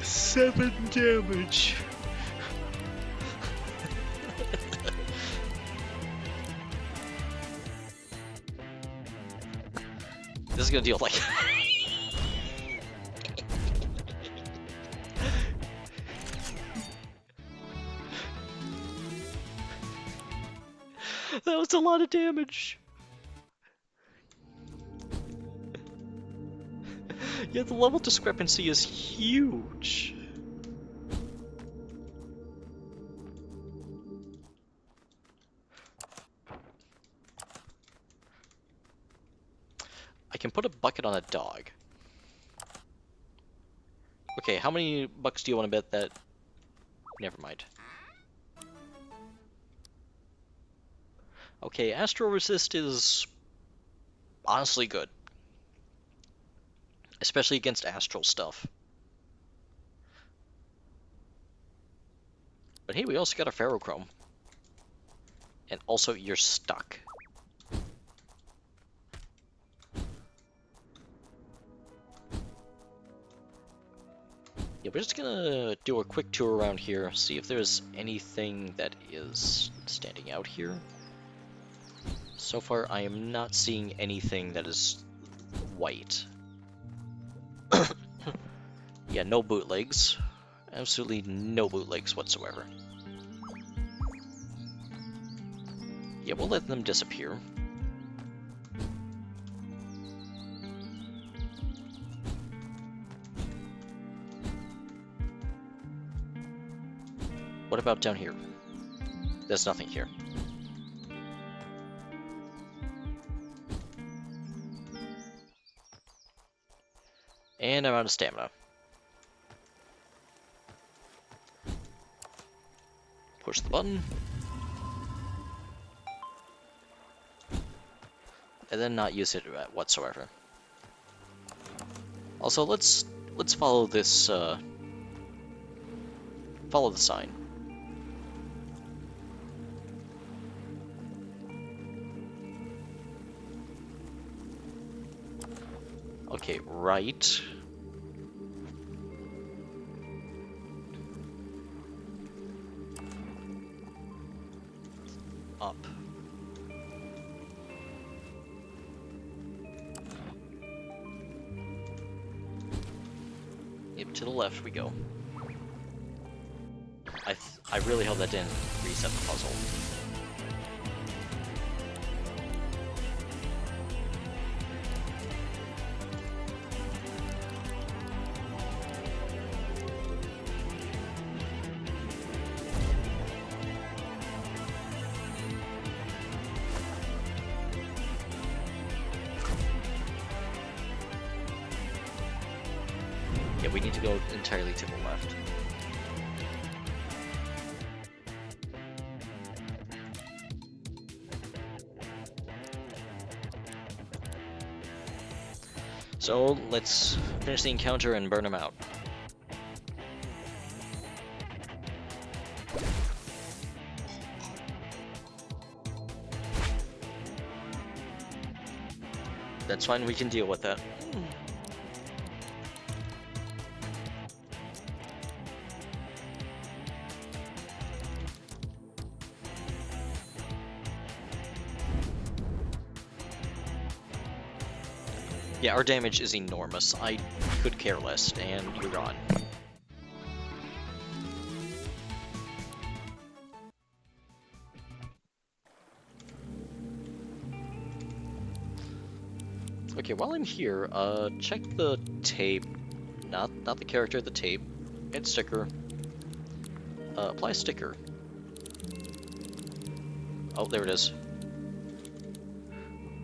Seven damage. This is gonna deal like... That was a lot of damage. Yeah, the level discrepancy is huge. I can put a bucket on a dog. Okay, how many bucks do you want to bet that... Never mind. Okay, Astro Resist is honestly good. Especially against astral stuff. But hey, we also got a ferrochrome. And also, you're stuck. Yeah, we're just gonna do a quick tour around here, see if there's anything that is standing out here. So far, I am not seeing anything that is white. Yeah, no bootlegs. Absolutely no bootlegs whatsoever. Yeah, we'll let them disappear. What about down here? There's nothing here. And I'm out of stamina. Push the button. And then not use it whatsoever. Also, let's follow this, follow the sign. Okay, right. Up. Yep, to the left we go. I really hope that didn't reset the puzzle. we need to go entirely to the left. So let's finish the encounter and burn him out. That's fine, we can deal with that. Yeah, our damage is enormous. I could care less, and you're gone. Okay, while I'm here, check the tape. Not the character, the tape. Hit sticker. Apply sticker. Oh, there it is.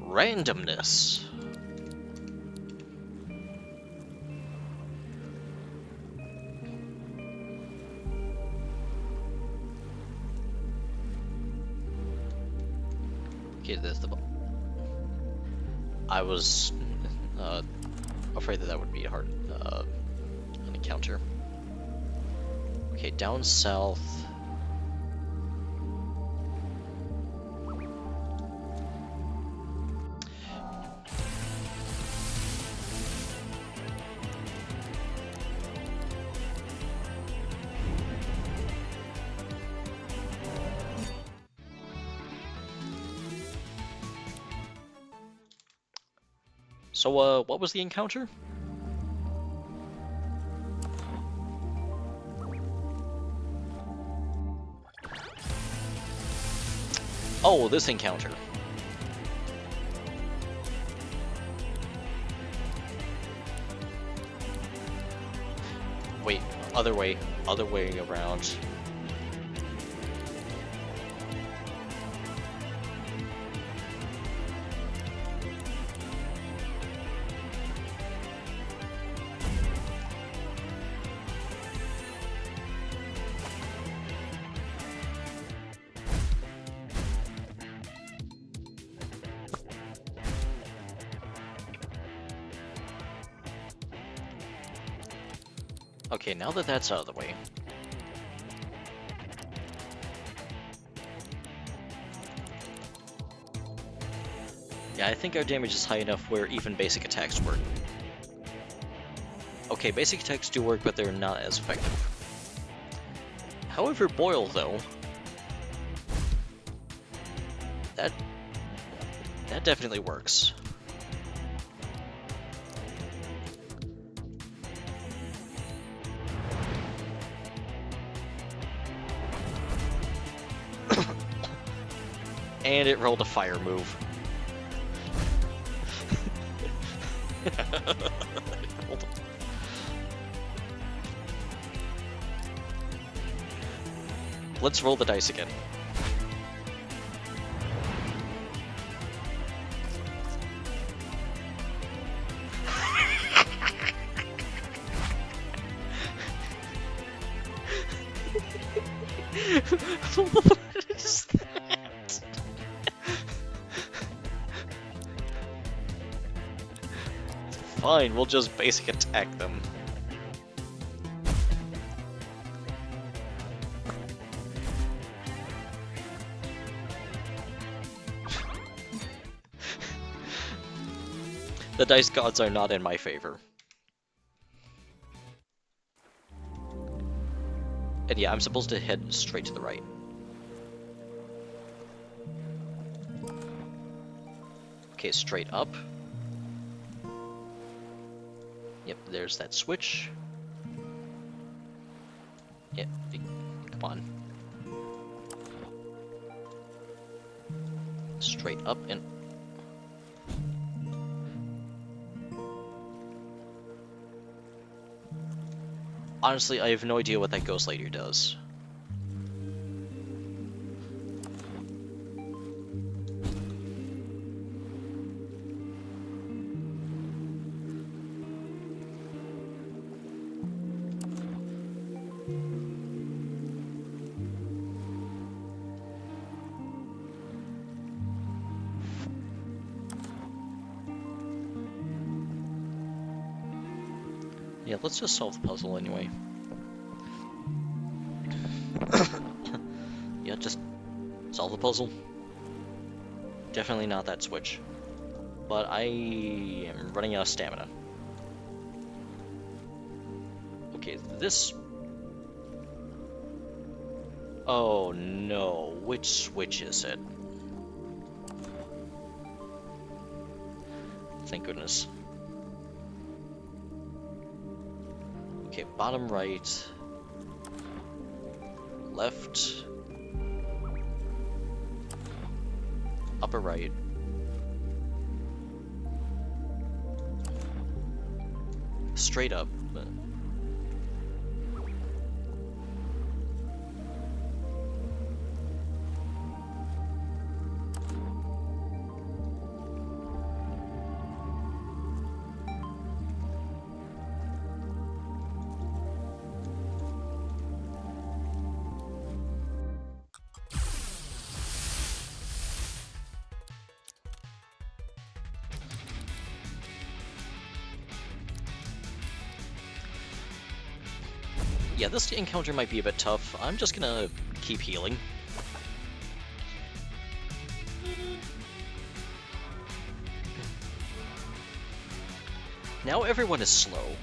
Randomness. Okay, there's the... I was afraid that would be hard an encounter. Okay, down south. So, what was the encounter? Oh, this encounter. Wait, other way around. Okay, now that that's out of the way. Yeah, I think our damage is high enough where even basic attacks work. Okay, basic attacks do work, but they're not as effective. However, Boil, though... That definitely works. And it rolled a fire move. Let's roll the dice again. What is that? Fine, we'll just basic attack them. The dice gods are not in my favor. And yeah, I'm supposed to head straight to the right. Okay, straight up. Yep, there's that switch. Yep, come on. Straight up and... Honestly, I have no idea what that ghost lady does. Yeah, let's just solve the puzzle anyway. Yeah, just solve the puzzle. Definitely not that switch. But I am running out of stamina. Okay, this... Oh no, which switch is it? Thank goodness. Okay, bottom right. Left. Upper right. Straight up. Yeah, this encounter might be a bit tough. I'm just gonna keep healing. Now everyone is slow.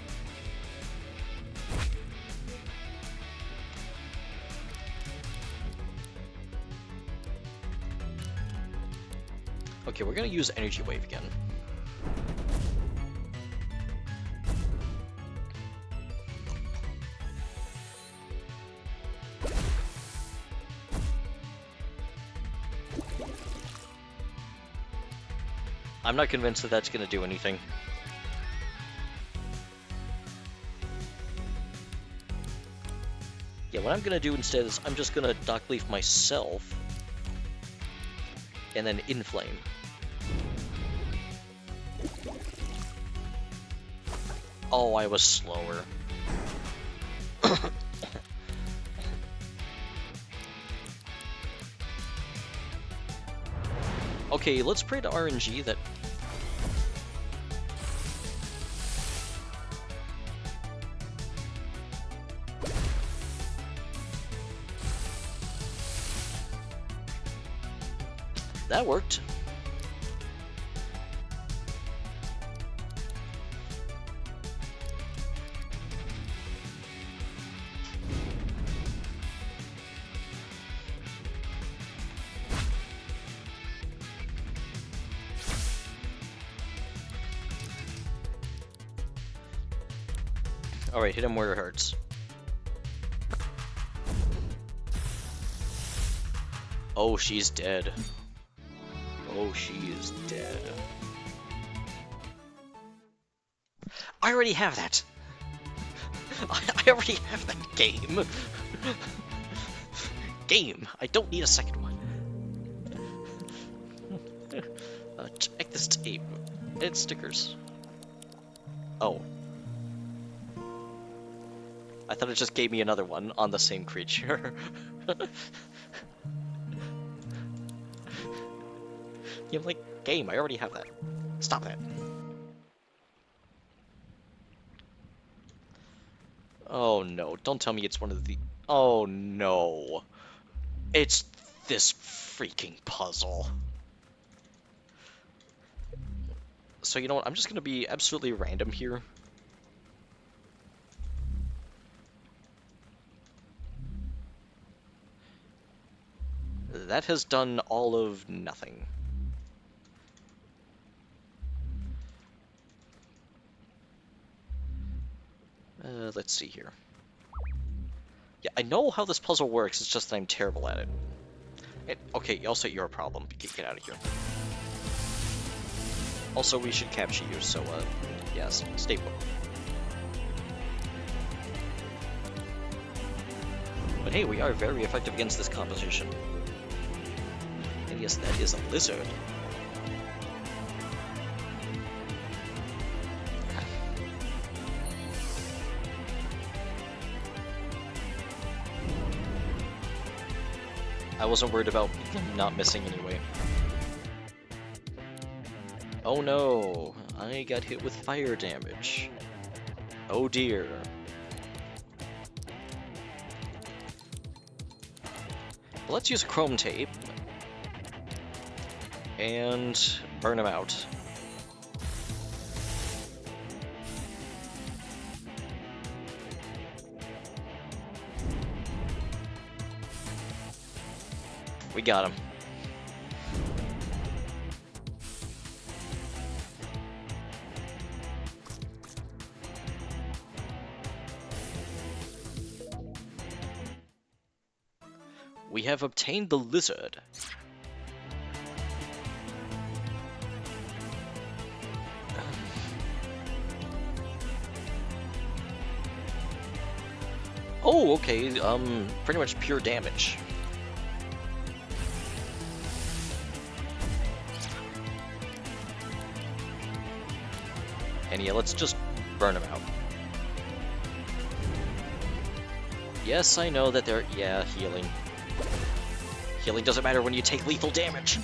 Okay, we're gonna use Energy Wave again. I'm not convinced that that's gonna do anything. Yeah, what I'm gonna do instead is I'm just gonna Dock Leaf myself and then Inflame. Oh, I was slower. Okay, let's pray to RNG that... That worked. Alright, hit him where it hurts. Oh, she's dead. Oh, she is dead. I already have that! I already have that game! Game! I don't need a second one. Check this tape. It's stickers. Oh. I thought it just gave me another one on the same creature. You're like, game, I already have that. Stop that. Oh no, don't tell me it's one of the... Oh no. It's this freaking puzzle. So you know what, I'm just gonna be absolutely random here. That has done all of nothing. Let's see here. Yeah, I know how this puzzle works, it's just that I'm terrible at it. Okay, also you're a problem. Get out of here. Also, we should capture you, so, yes, stay put. But hey, we are very effective against this composition. And yes, that is a lizard. I wasn't worried about not missing anyway. Oh no, I got hit with fire damage. Oh dear. Let's use chrome tape and burn him out. We got him. We have obtained the lizard. Oh, okay, pretty much pure damage. And yeah, let's just burn him out. Yes, I know that they're... yeah, healing. Healing doesn't matter when you take lethal damage.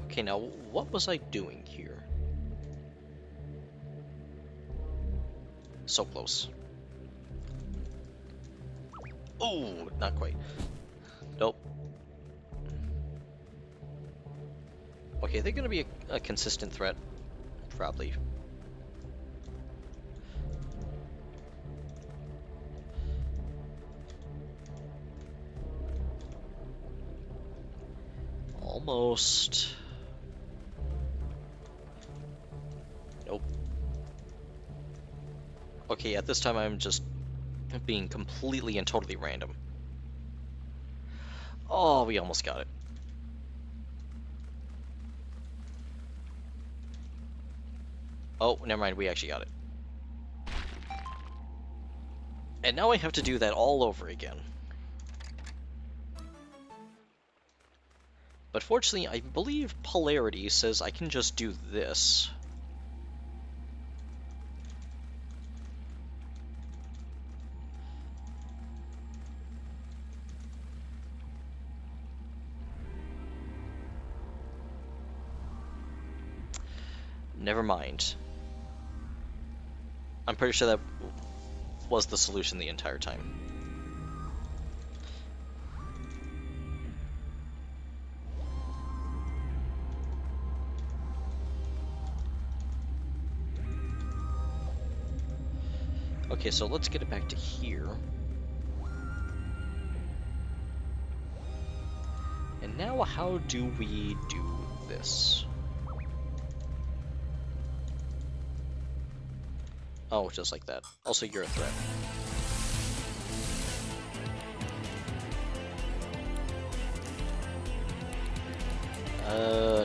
Okay, now, what was I doing here? So close. Oh, not quite. Nope. Okay, they're gonna be a consistent threat. Probably. Almost. Nope. Okay, at this time I'm just being completely and totally random. Oh, we almost got it. Oh, never mind, we actually got it. And now I have to do that all over again. But fortunately, I believe polarity says I can just do this. Never mind. I'm pretty sure that was the solution the entire time. Okay, so let's get it back to here. And now how do we do this? Oh, just like that. Also, you're a threat.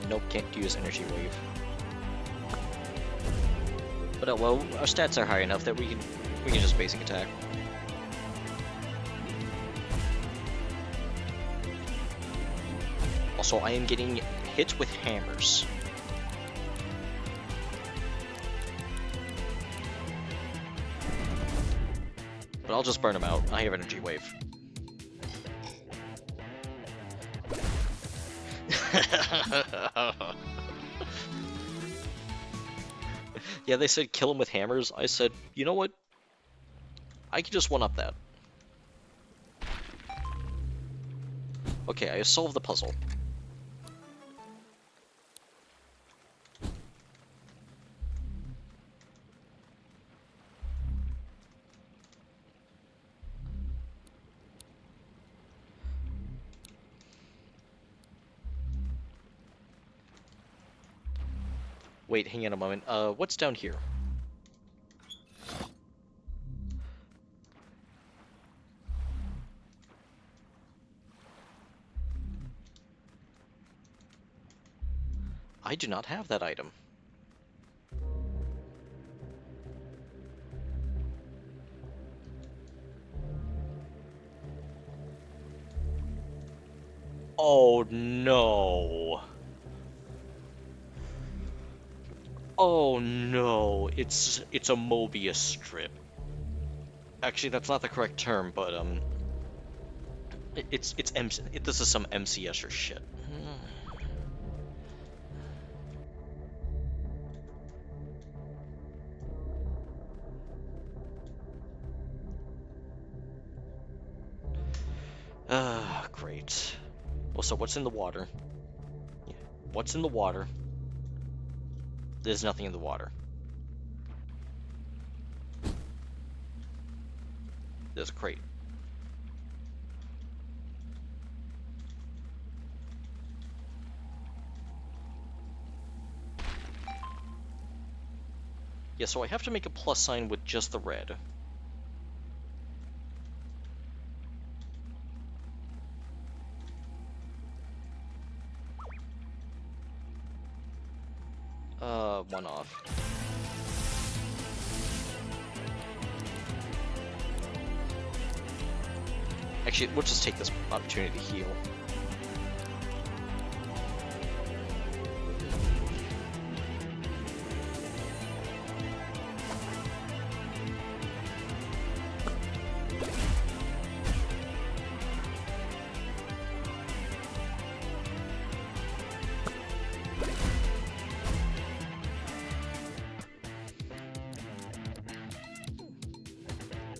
Nope, can't use energy wave. But well, our stats are high enough that we can just basic attack. Also, I am getting hit with hammers. But I'll just burn him out. I have energy wave. Yeah, they said kill him with hammers. I said, you know what? I can just one-up that. Okay, I solved the puzzle. Wait, hang on a moment. What's down here? I do not have that item. Oh no. Oh no, it's a Mobius strip. Actually, that's not the correct term, but It's MC. This is some MCS or shit. Ah, great. Well, so what's in the water? Yeah. What's in the water? There's nothing in the water. There's a crate. Yeah, so I have to make a plus sign with just the red. One off. Actually, we'll just take this opportunity to heal.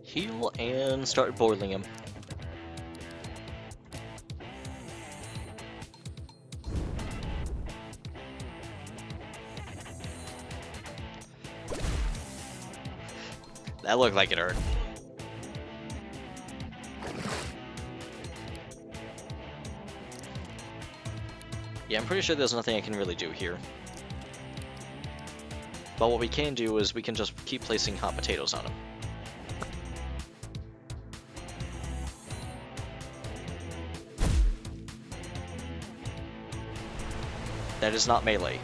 Heal and start boiling him. That looked like it hurt. Yeah, I'm pretty sure there's nothing I can really do here. But what we can do is we can just keep placing hot potatoes on him. That is not melee.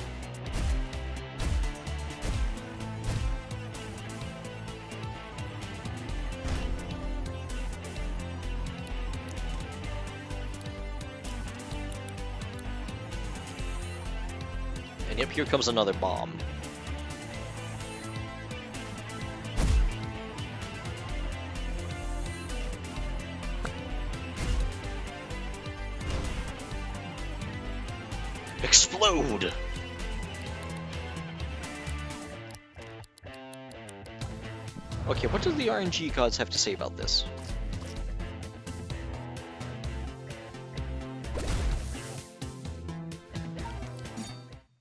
And yep, here comes another bomb. Explode! Okay, what do the RNG gods have to say about this?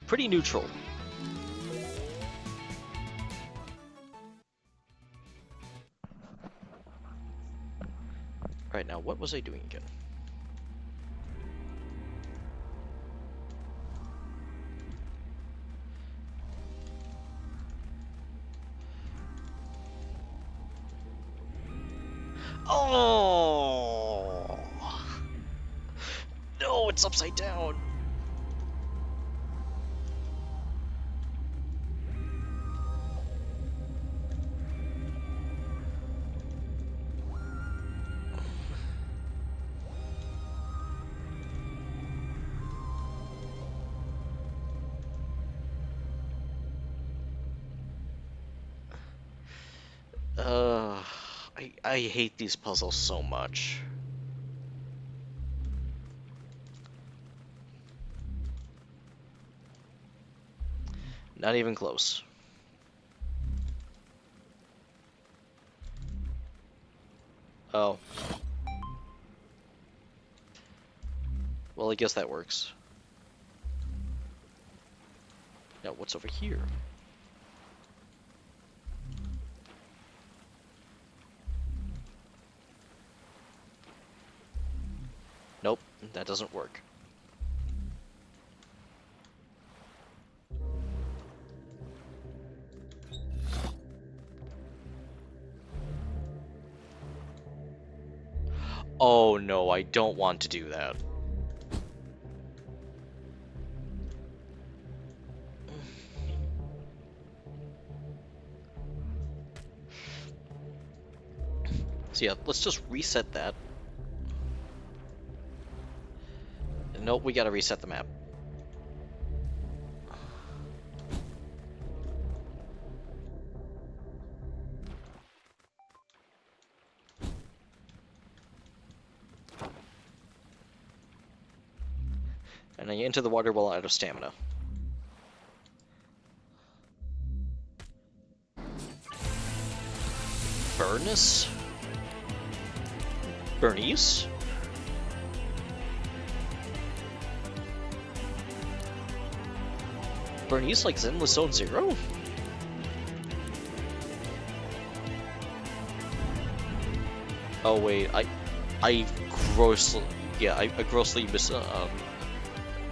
Pretty neutral. Alright, now what was I doing again? Oh! No, it's upside down. I hate these puzzles so much. Not even close. Oh. Well, I guess that works. Now, what's over here? Nope, that doesn't work. Oh no, I don't want to do that. So yeah, let's just reset that. Nope, we gotta reset the map. And I enter the water well out of stamina. Bernice? Bernice? Bernice like Zenless Zone Zero? Oh wait, I grossly, yeah, I grossly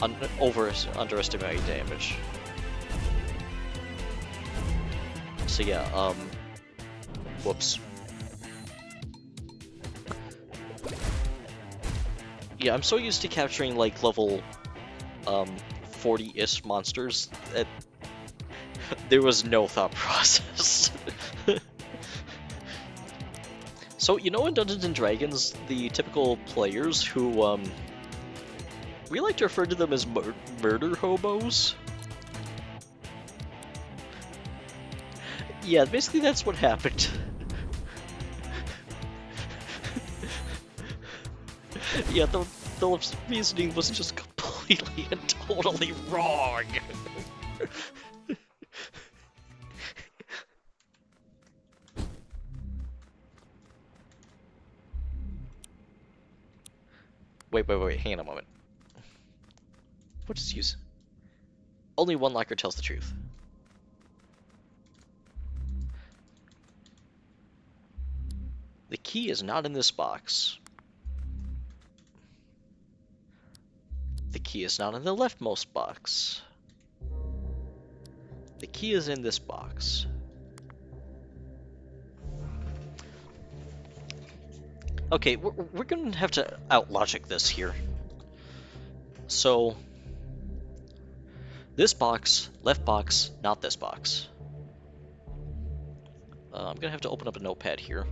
underestimated damage. So yeah, whoops. Yeah, I'm so used to capturing like level 40-ish monsters that there was no thought process. So, you know in Dungeons & Dragons, the typical players who, we like to refer to them as murder hobos? Yeah, basically that's what happened. Yeah, the reasoning was just completely and totally wrong. Wait, hang on a moment. What is use? Only one locker tells the truth. The key is not in this box. The key is not in the leftmost box. The key is in this box. Okay, we're gonna have to out-logic this here. So, this box, left box, not this box. I'm gonna have to open up a notepad here.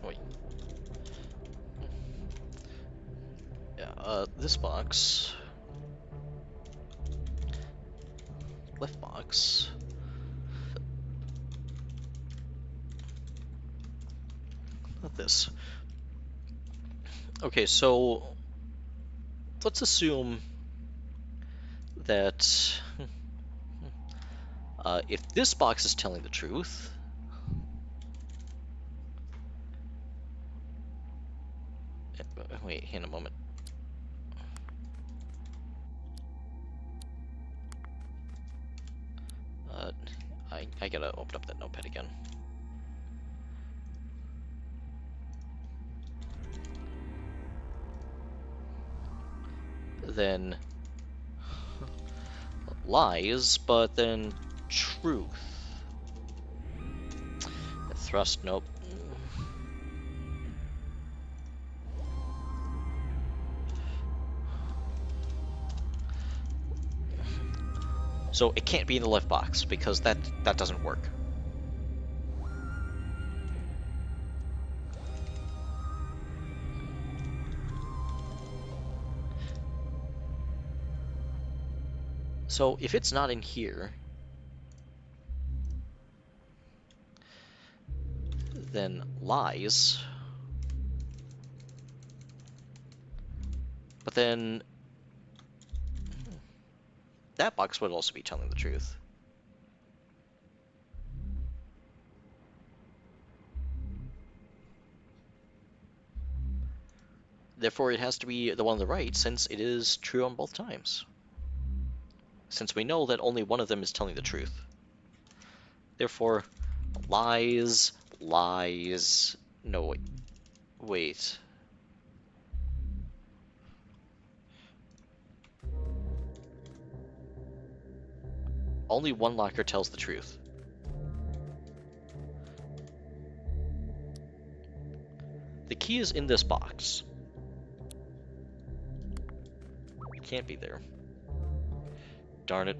Wait. Yeah, this box. Left box. Not this. Okay, so let's assume that if this box is telling the truth, wait, hang on a moment. I gotta open up that notepad again. Then lies, but then truth. Thrust, nope. So it can't be in the left box because that doesn't work. So if it's not in here, then lies. But then that box would also be telling the truth. Therefore, it has to be the one on the right, since it is true on both times. Since we know that only one of them is telling the truth. Therefore, lies, lies... No, wait. Only one locker tells the truth. The key is in this box. It can't be there. Darn it.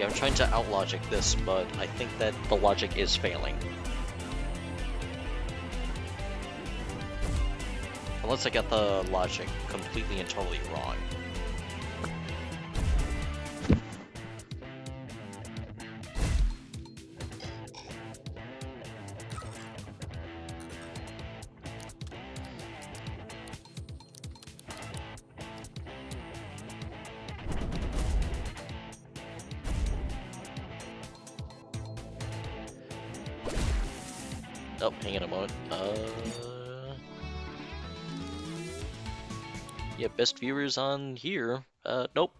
Yeah, I'm trying to out-logic this, but I think that the logic is failing. Unless I got the logic completely and totally wrong. Oh, hang on a moment. Yeah, best viewers on here. Nope.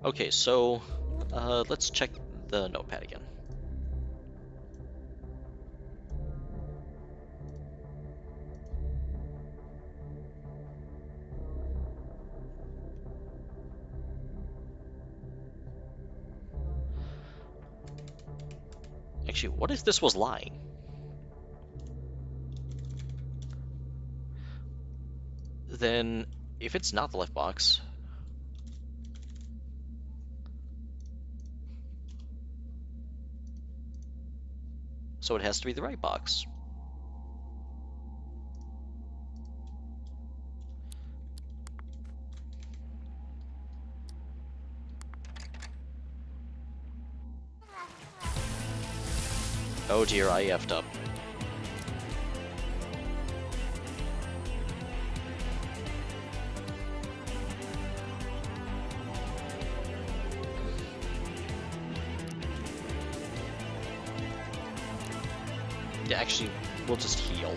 Okay, so, let's check the notepad again. Actually, what if this was lying? Then, if it's not the left box... So it has to be the right box. Oh dear, I effed up. Yeah, actually, we'll just heal.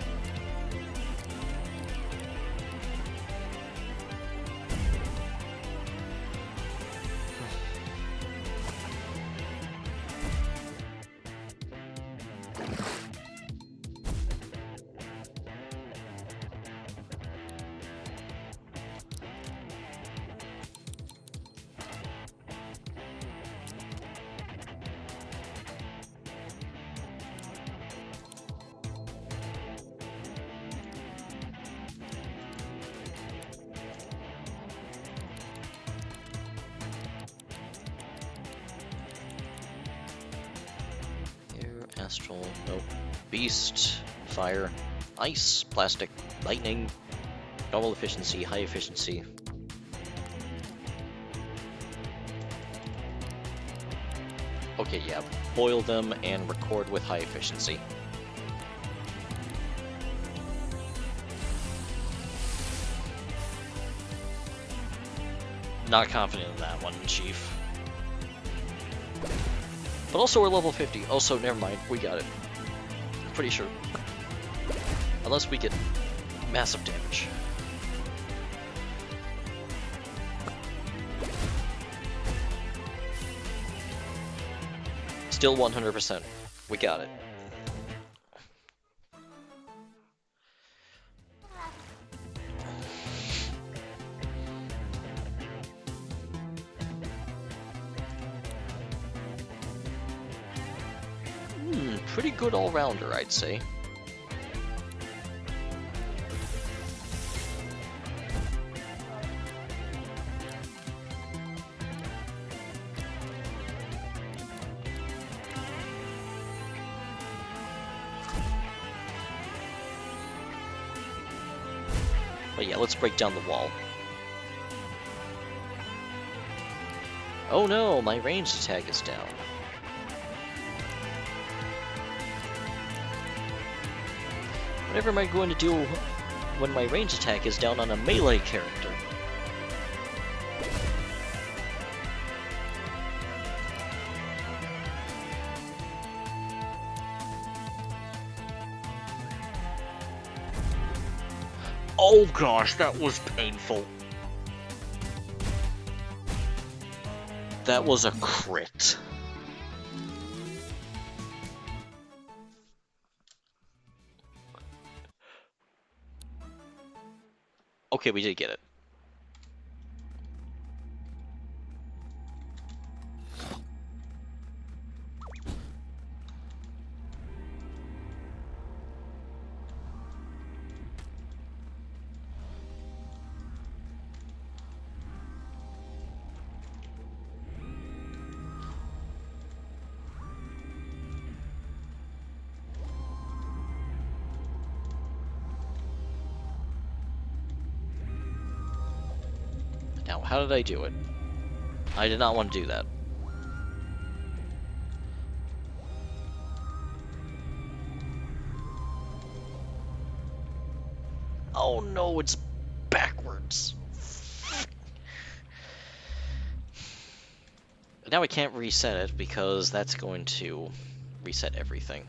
Astral, nope. Beast, fire, ice, plastic, lightning, normal efficiency, high efficiency. Okay, yeah, boil them and record with high efficiency. Not confident in that one, Chief. But also we're level 50. Also, never mind. We got it. Pretty sure. Unless we get massive damage. Still 100%. We got it. Pretty good all-rounder, I'd say. But yeah, let's break down the wall. Oh no, my ranged attack is down. Whatever am I going to do when my range attack is down on a melee character? Oh gosh, that was painful. That was a crit. Okay, we did get it. Now, how did I do it? I did not want to do that. Oh no, it's backwards. But now I can't reset it because that's going to reset everything.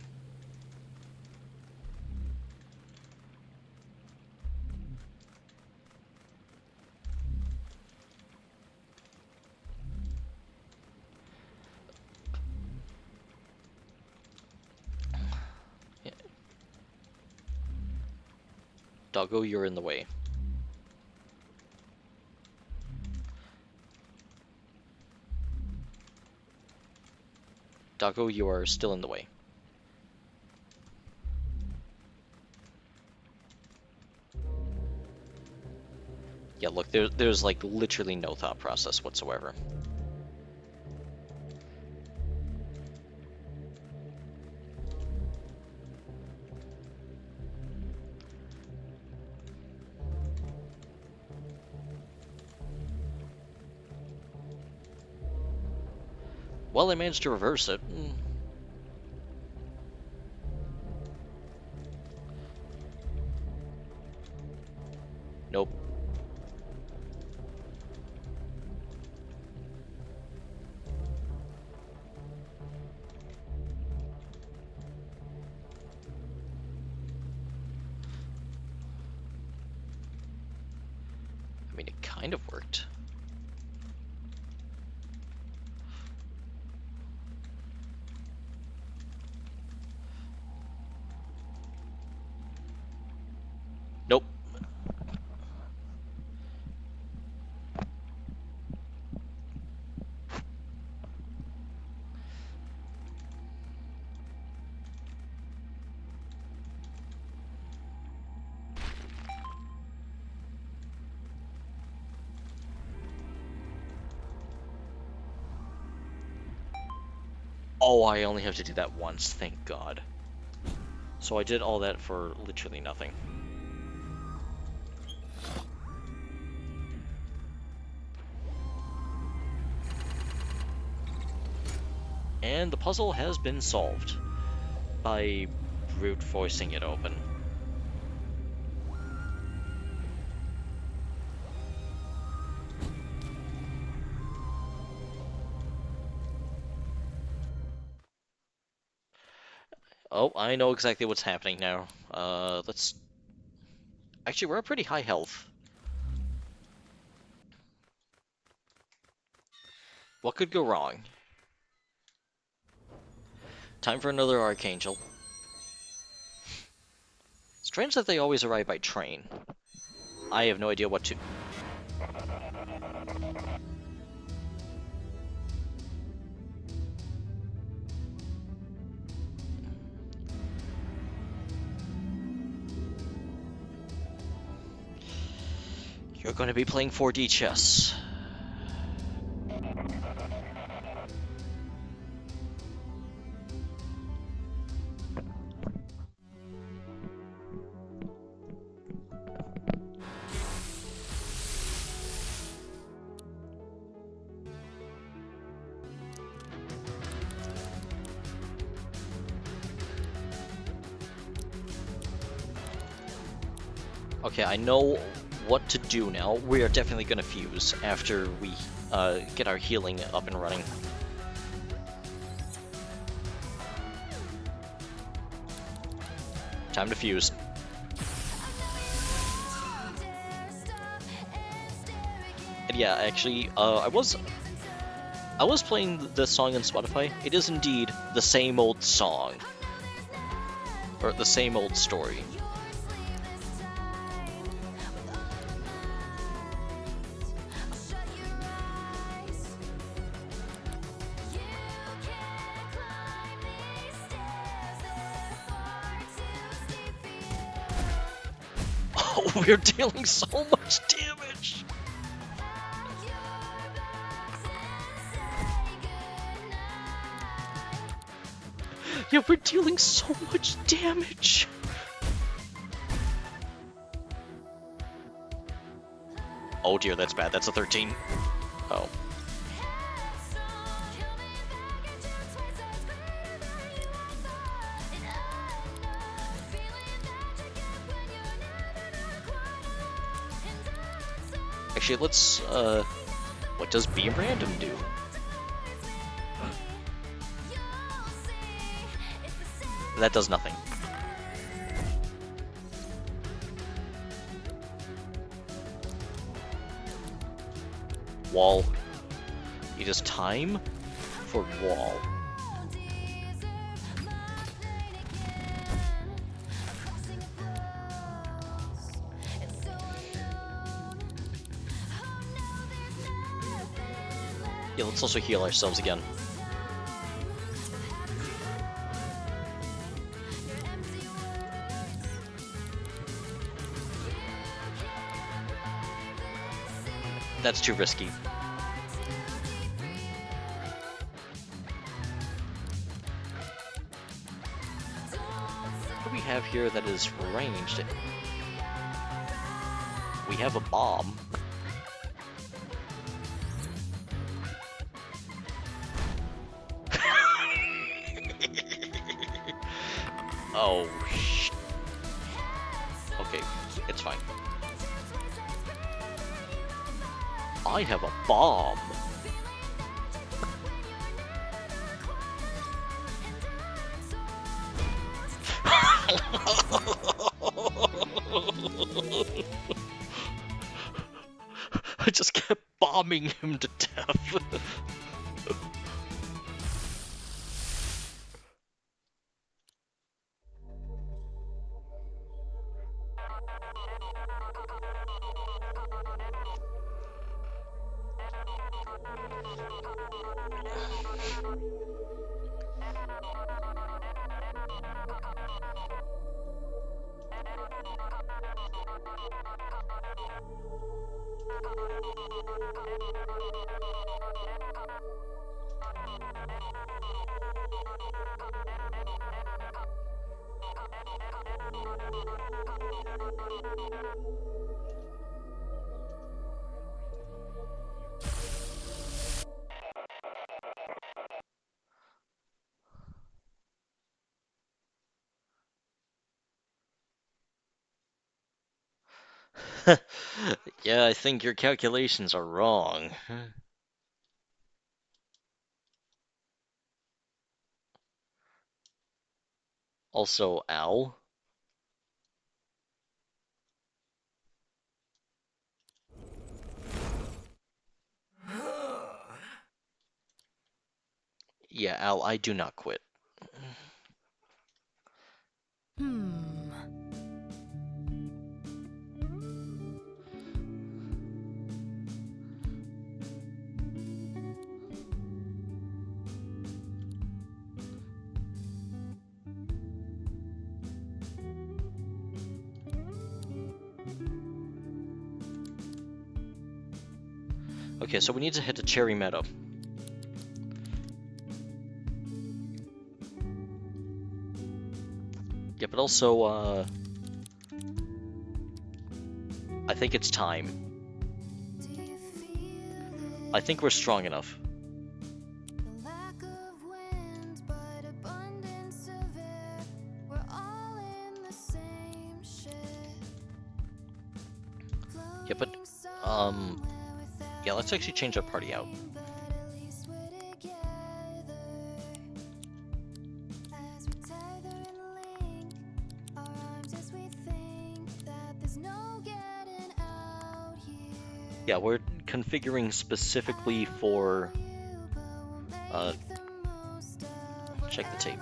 Yeah. Doggo, you're in the way. Doggo, you are still in the way. Yeah, look, there's like literally no thought process whatsoever. Well, I managed to reverse it. Nope. I mean, it kind of worked. Nope. Oh, I only have to do that once, thank God. So I did all that for literally nothing. And the puzzle has been solved by brute forcing it open. Oh, I know exactly what's happening now. Let's... Actually, we're at pretty high health. What could go wrong? Time for another Archangel. Strange that they always arrive by train. I have no idea what to... You're going to be playing 4D chess. Okay, I know what to do now. We are definitely going to fuse after we get our healing up and running. Time to fuse. And yeah, actually, I was playing the song on Spotify. It is indeed the same old song. Or the same old story. Oh, we're dealing so much damage! Yeah, we're dealing so much damage! Oh dear, that's bad. That's a 13. Oh. Actually, let's, what does Be Random do? That does nothing. Wall. It is time for wall. Yeah, let's also heal ourselves again. That's too risky. What do we have here that is ranged? We have a bomb. Oh, okay, it's fine. I have a bomb. I just kept bombing him to death. Yeah, I think your calculations are wrong. Also, ow. Yeah, Al, I do not quit. Okay, so we need to hit a Cherry Meadow. Yeah, but also, I think it's time. I think we're strong enough. Yeah, but, yeah, let's actually change our party out. Yeah, we're configuring specifically for, check the tape.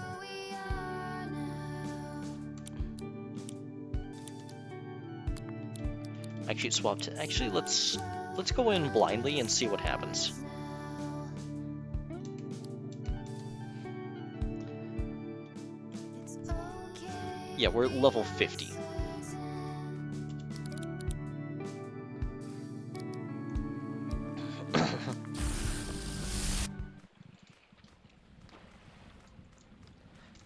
Actually, swap to, actually, let's go in blindly and see what happens. Yeah, we're level 50.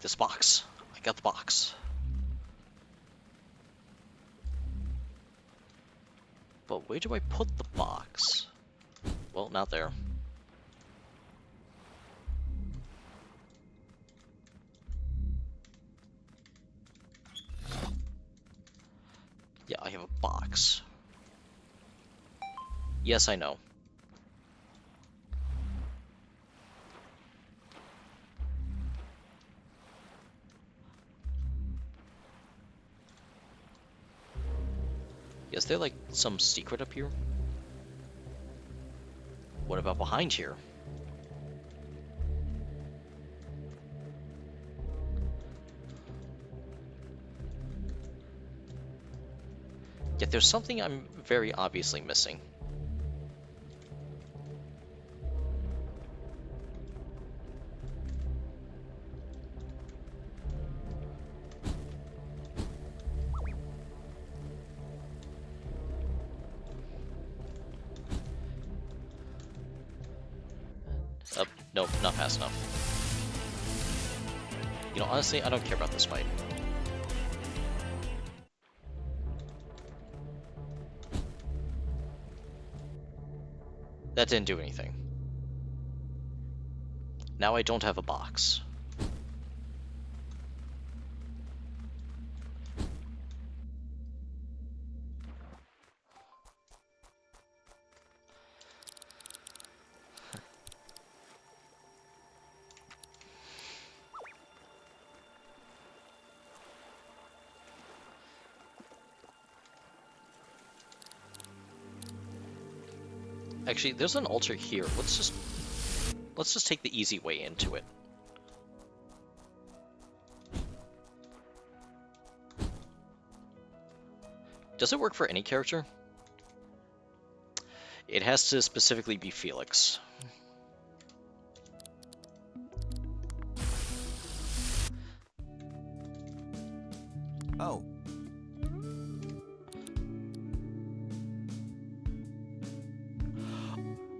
This box. I got the box. But where do I put the box? Well, not there. Yeah, I have a box. Yes, I know. Is there, like, some secret up here? What about behind here? Yet there's something I'm very obviously missing. Nope, not fast enough. You know, honestly, I don't care about this fight. That didn't do anything. Now I don't have a box. Actually, there's an altar here. Let's just take the easy way into it. Does it work for any character? It has to specifically be Felix.
Oh.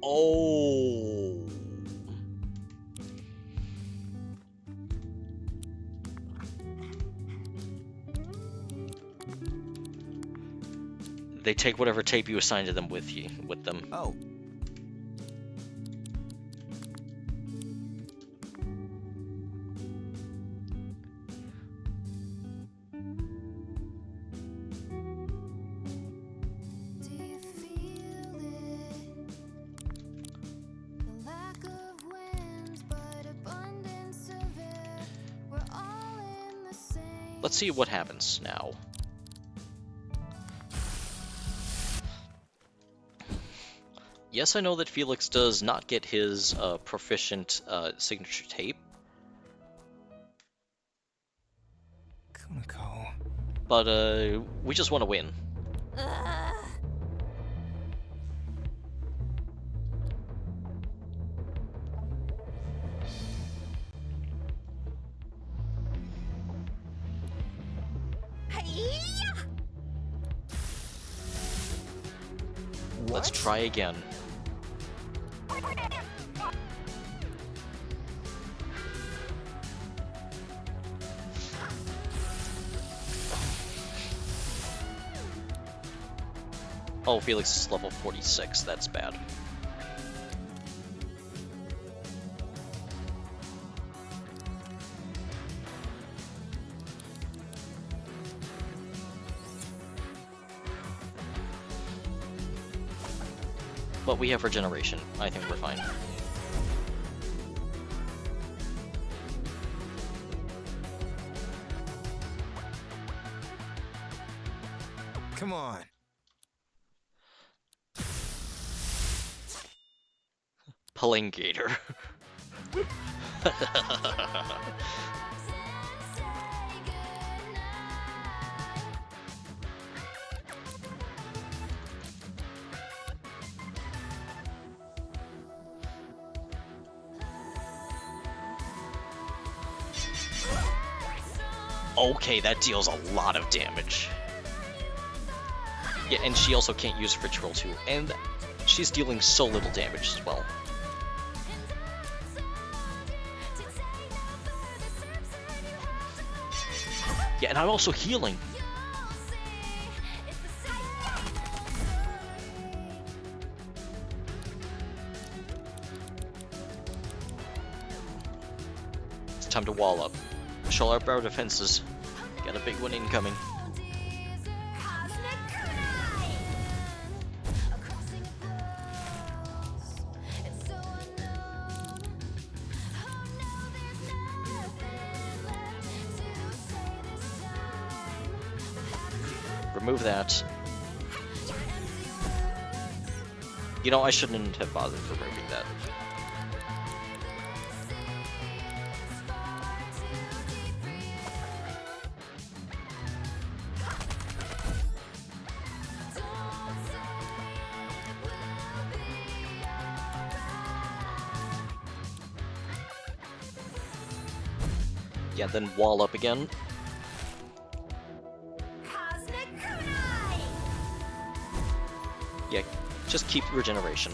Oh. They take whatever tape you assign to them with them.
Oh.
Let's see what happens now. Yes, I know that Felix does not get his proficient signature tape.
Kuniko.
But we just want to win. Let's try again. Oh, Felix is level 46. That's bad. But we have regeneration. I think we're fine.
Come on.
Palingator. Okay, that deals a lot of damage. Yeah, and she also can't use Ritual 2, and she's dealing so little damage as well. Yeah, and I'm also healing. time to wall up. Shell up our defenses. Got a big one incoming. Remove that. You know, I shouldn't have bothered removing that. Yeah, then wall up again. Yeah, just keep regeneration.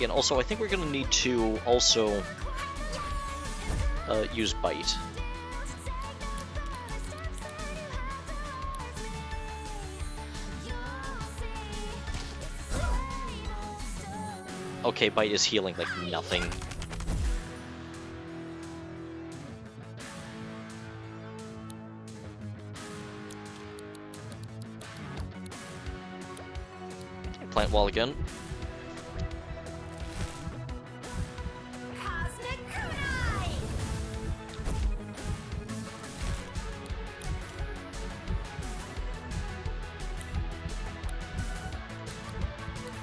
And also, I think we're gonna need to also use bite. Okay, bite is healing like nothing. Plant wall again.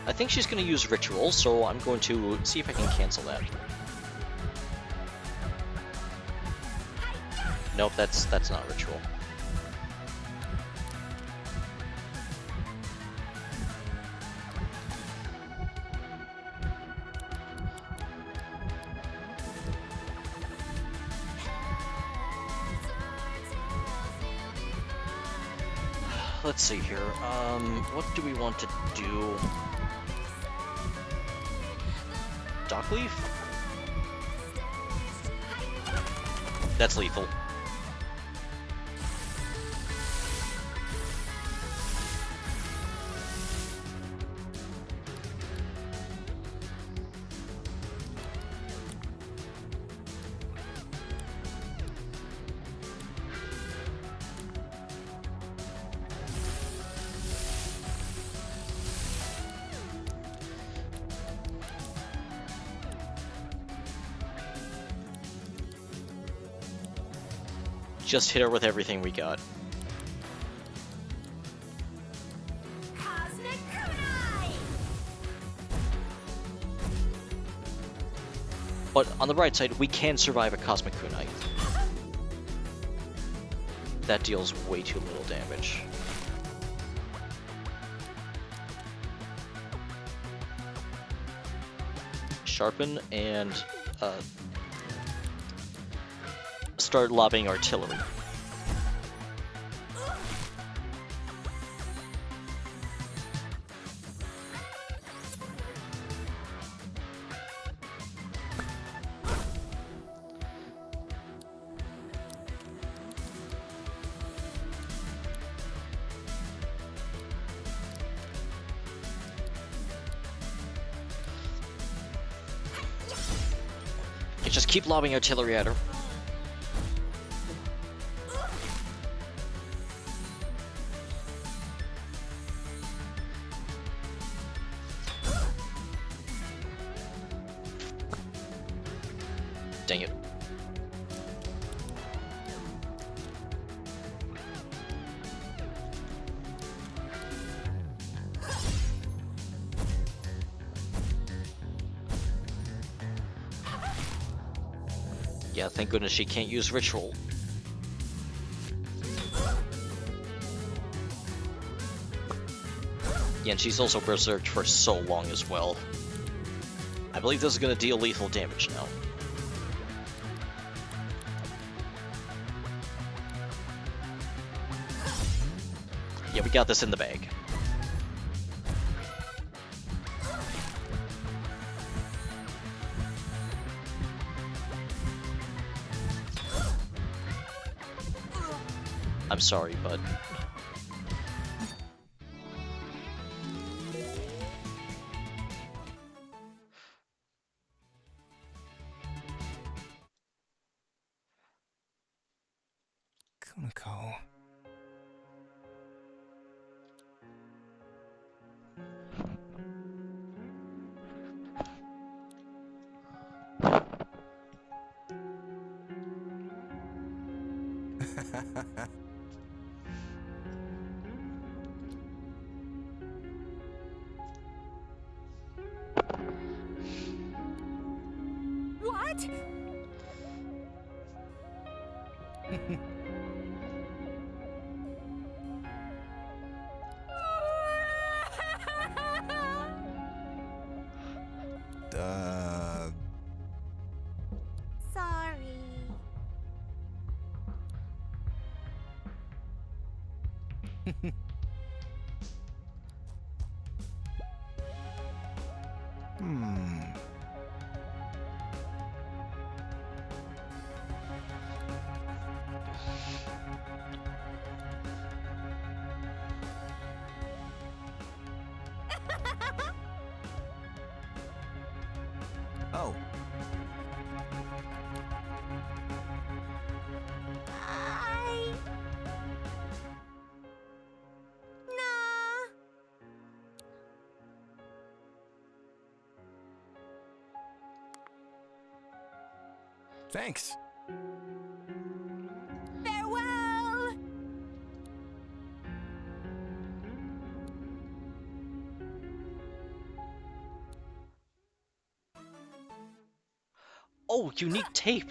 I think she's going to use Ritual, so I'm going to see if I can cancel that. Nope, that's not Ritual. Let's see here. What do we want to do? Dockleaf? That's lethal. Just hit her with everything we got. But on the right side, we can survive a Cosmic Kunai. That deals way too little damage. Sharpen and start lobbing artillery. You just keep lobbing artillery at her. Dang it. Yeah, thank goodness she can't use Ritual. Yeah, and she's also berserked for so long as well. I believe this is going to deal lethal damage now. Yeah, we got this in the bag. I'm sorry, but...
Kuniko.
What?
Duh.
Sorry.
Hmm. Oh.
Nah.
Thanks.
Farewell.
Oh, unique tape!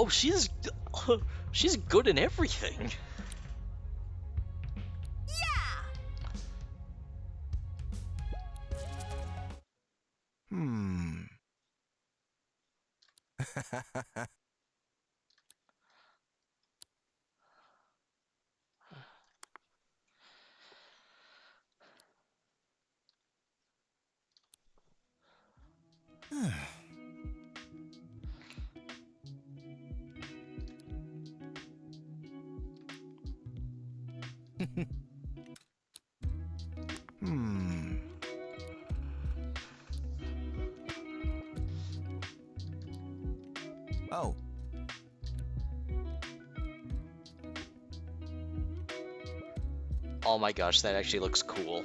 Oh, she's good in everything.
Hmm. Hmm. Oh.
Oh my gosh, that actually looks cool.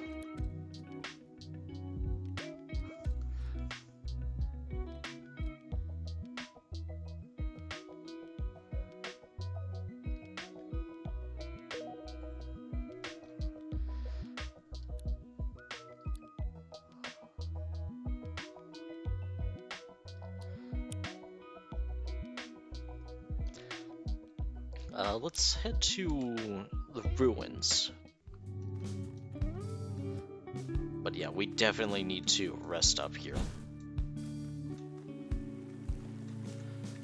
Let's head to the ruins. But yeah, we definitely need to rest up here.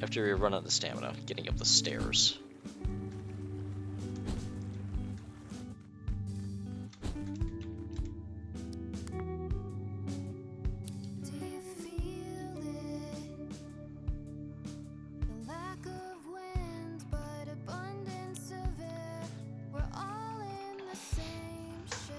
After we run out of stamina, getting up the stairs.
Do you feel it? The lack of wind, but abundance of air. We're all in the same ship,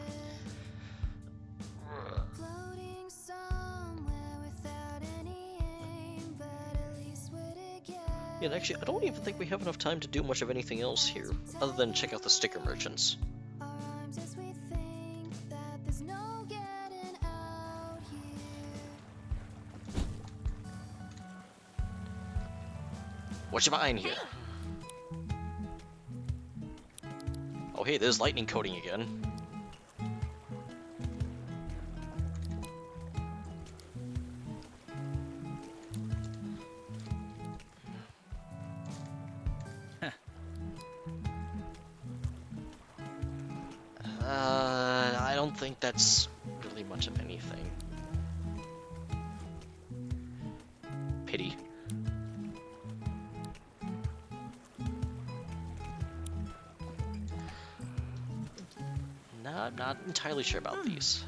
floating somewhere without any aim, but at least we're together.
Yeah, and actually, I don't even think we have enough time to do much of anything else here, other than check out the sticker merchants.
Our arms as we think that there's no getting out here.
What you buying here? Oh hey, there's lightning coating again. I don't think that's really much of anything. Pity. I'm not entirely sure about these.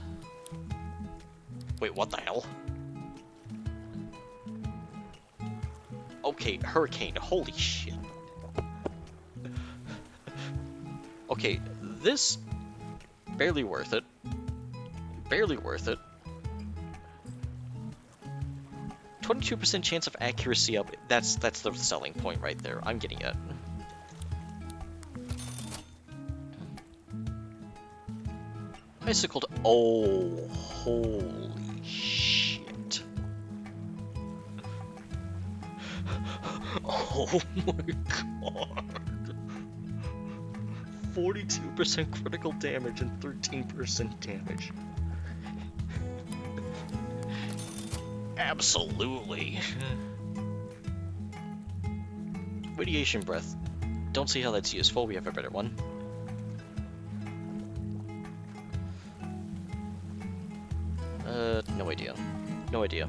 Wait, what the hell? Okay, hurricane, holy shit. okay, this barely worth it. Barely worth it. 22% chance of accuracy up. That's the selling point right there. I'm getting it. Icicled. Oh, holy shit. Oh my god. 42% critical damage and 13% damage. Absolutely. Radiation breath. Don't see how that's useful. We have a better one. No idea. No idea.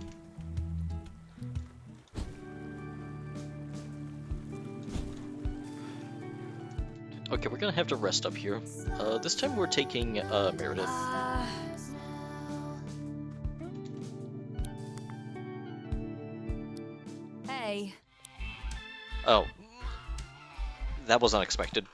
Okay, we're gonna have to rest up here. This time we're taking, Meredith.
Hey.
Oh. That was unexpected.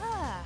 Ah.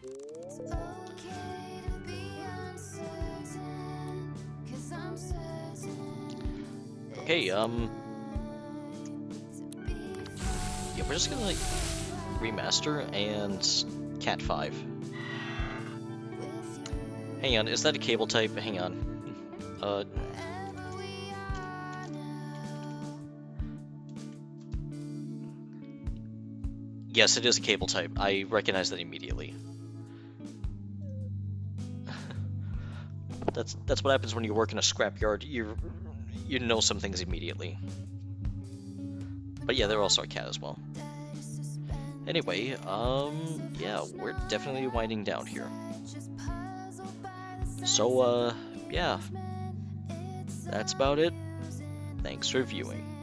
It's okay to be uncertain, 'cause I'm certain.
Okay, yeah, we're just gonna, like, remaster and Cat 5. Hang on, is that a cable type? Hang on. Yes, it is a cable type. I recognize that immediately. That's what happens when you work in a scrapyard. You know some things immediately. But yeah, they're also a cat as well. Anyway, yeah, we're definitely winding down here. So, yeah, that's about it. Thanks for viewing.